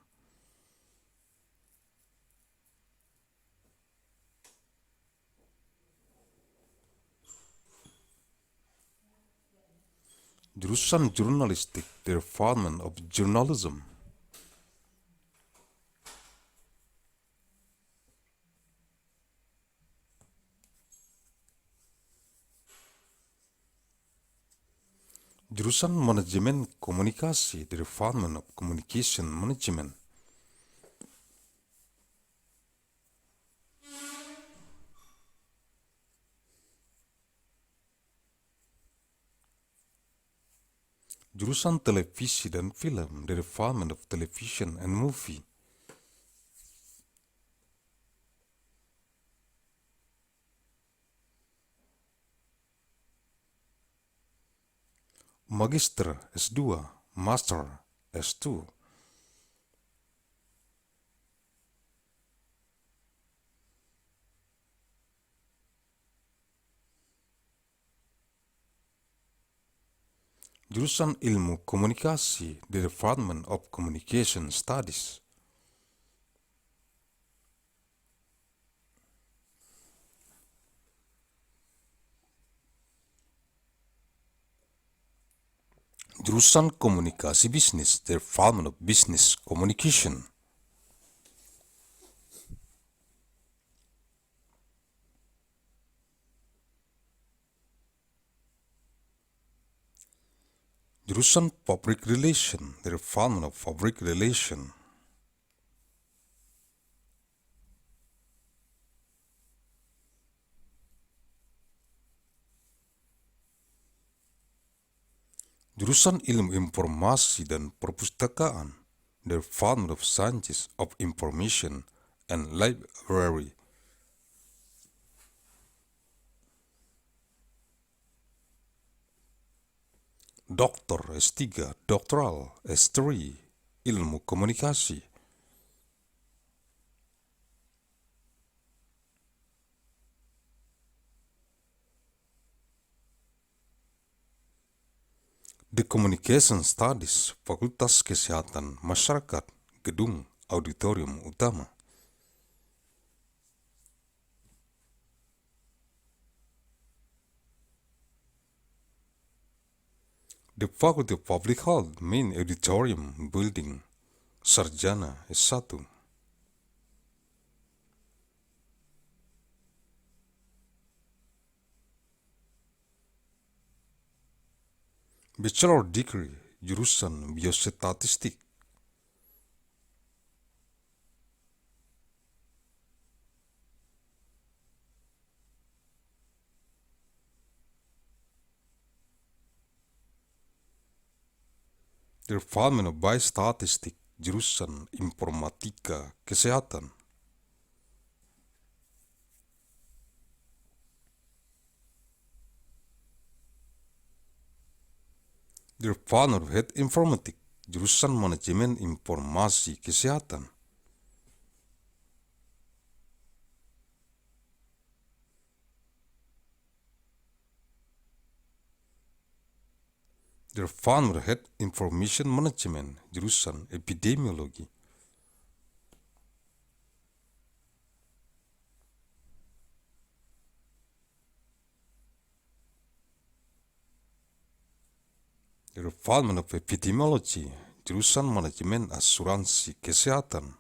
Jurusan Jurnalistik, Department of Journalism. Jurusan Manajemen Komunikasi, Department of Communication Management. Jurusan Televisi dan Film, Department of Television and Movie. Magister S2, Master S2. Jurusan Ilmu Komunikasi, Department of Communication Studies. Jurusan Komunikasi Bisnis, Department of Business Communication. Jurusan Public Relation, Department of Public Relation. Jurusan Ilmu Informasi dan Perpustakaan, Department of Sciences of Information and Library. Doktor S3, Doktoral S3, Ilmu Komunikasi. The Communication Studies, Fakultas Kesehatan Masyarakat, Gedung Auditorium Utama. The Faculty of Public Health, Main Auditorium Building, Sarjana S1. Bachelor Degree, Jurusan Biostatistik. Department of Biostatistik, Jurusan Informatika Kesehatan. Department of Health Informatik, Jurusan Manajemen Informasi Kesehatan. Department of Health Information Management, Jurusan Epidemiologi. Department of Epidemiology, Jurusan Manajemen Asuransi Kesehatan.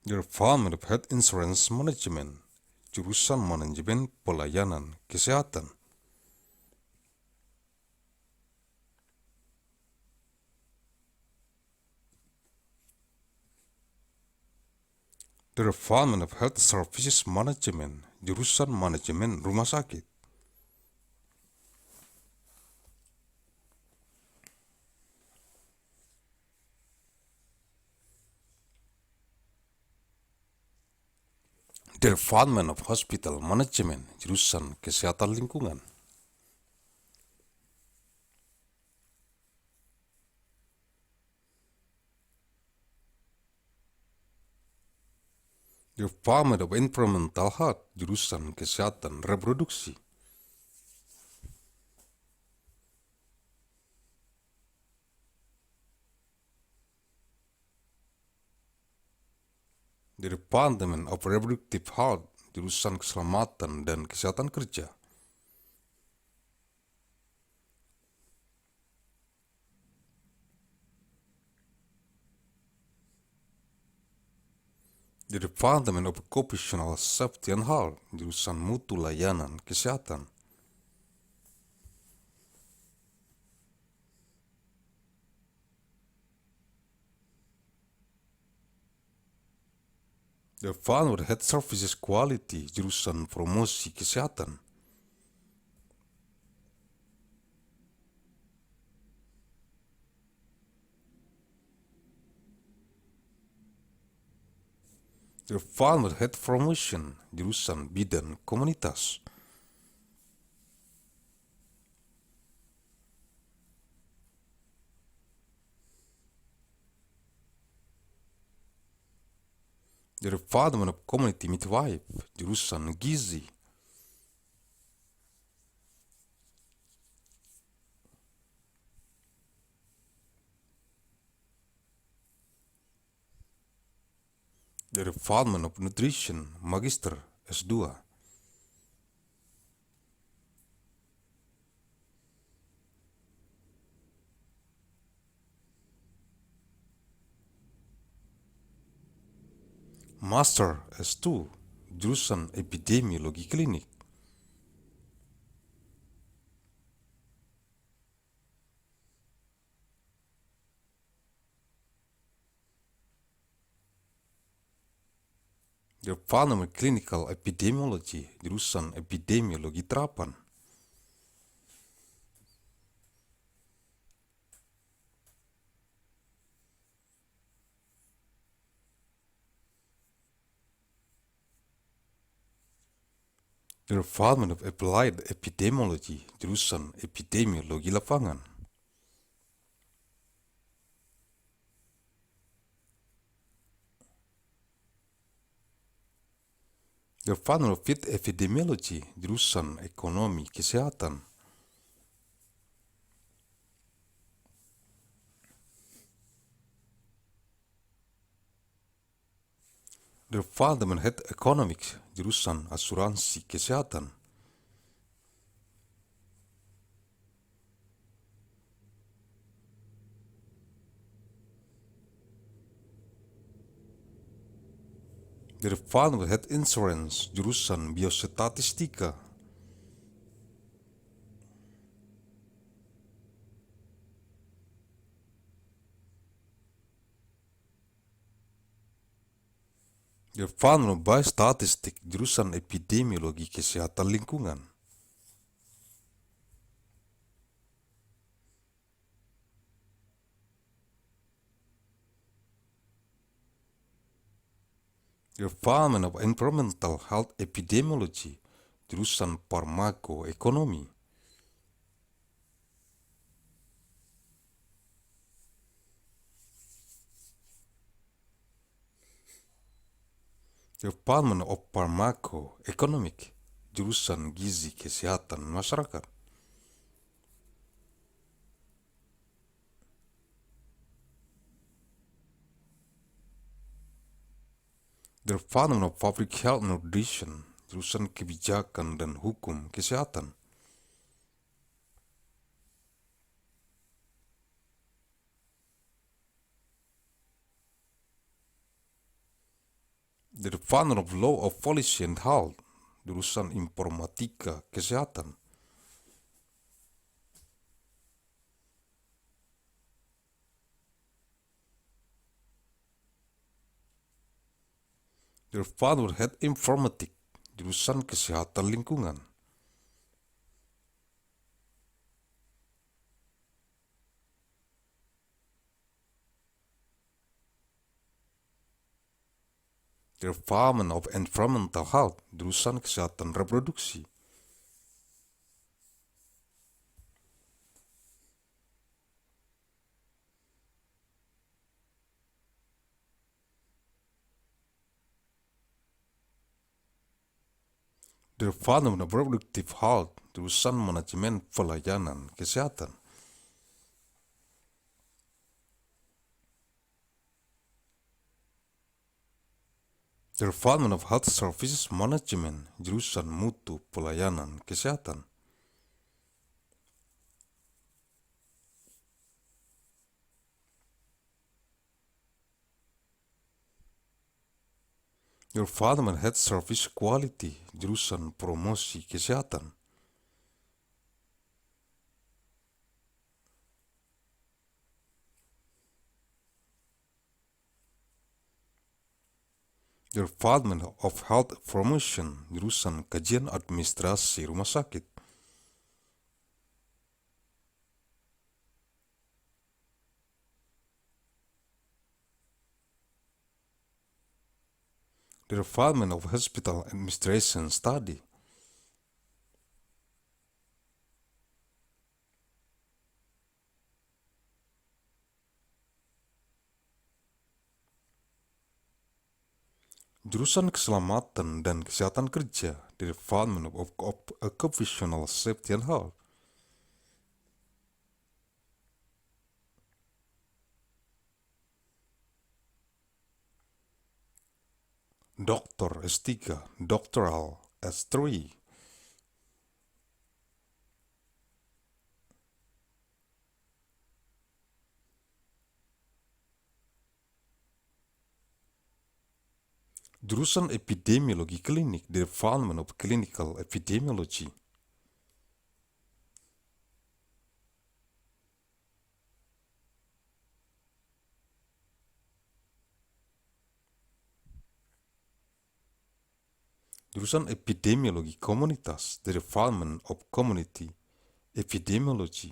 Department of Health Insurance Management, Jurusan Manajemen Pelayanan Kesehatan. The Department of Health Services Management, jurusan manajemen rumah sakit. The Department of Hospital Management, jurusan kesehatan lingkungan. The Department of Environmental Health, jurusan kesehatan reproduksi. The Department of Reproductive Health, jurusan keselamatan dan kesehatan kerja. The Department of Occupational Safety and Health, jurusan mutu layanan kesehatan. The Department of Health Services Quality, jurusan promosi kesehatan. The Department of Health Promotion, jurusan bidan komunitas. The Department of Community Midwife, jurusan gizi. The Department of Nutrition, Magister S2. Master S2, jurusan epidemiologi klinik. The Department of Clinical Epidemiology, jurusan epidemiologi terapan. The Department of Applied Epidemiology, jurusan epidemiologi lapangan. The Department of Field Epidemiology, jurusan ekonomi kesehatan. The Department of Health Economics, jurusan asuransi kesehatan. The Department of Health Insurance, jurusan biostatistika. The Department of Biostatistik, jurusan epidemiologi kesehatan lingkungan. The Department of Environmental Health Epidemiology, jurusan farmakoekonomi. The Department of Pharmacoeconomic, jurusan gizi kesehatan masyarakat. The Department of Public Health and Nutrition, jurusan kebijakan dan hukum kesehatan. The Department of Law of Policy and Health, jurusan informatika kesehatan. The Their father had informatik, jurusan kesehatan lingkungan. Department of Environmental Health, jurusan kesehatan reproduksi. Department of Reproductive Health, jurusan manajemen pelayanan kesehatan. Department of Health Services Management, jurusan mutu pelayanan kesehatan. Department Health Service Quality, jurusan promosi kesehatan. Department of Health Promotion, jurusan kajian administrasi rumah sakit. Department of Hospital Administration Study. Jurusan Keselamatan dan Kesehatan Kerja, Department of Occupational Safety and Health. Doktor S3, Doctoral S3. Jurusan Epidemiologi Klinik, Department of Clinical Epidemiology. Jurusan Epidemiologi Komunitas, Department of Community Epidemiology.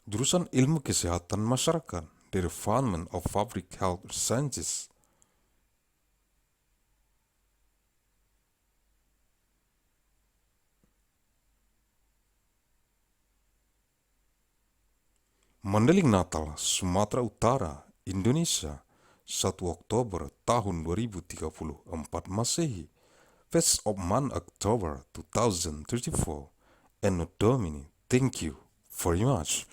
Jurusan Ilmu Kesehatan Masyarakat, Department of Public Health Sciences. Mandailing Natal, Sumatera Utara, Indonesia, 1 Oktober tahun 2034 Masehi, 1st of month October 2034, Anno Domini. Thank you very much.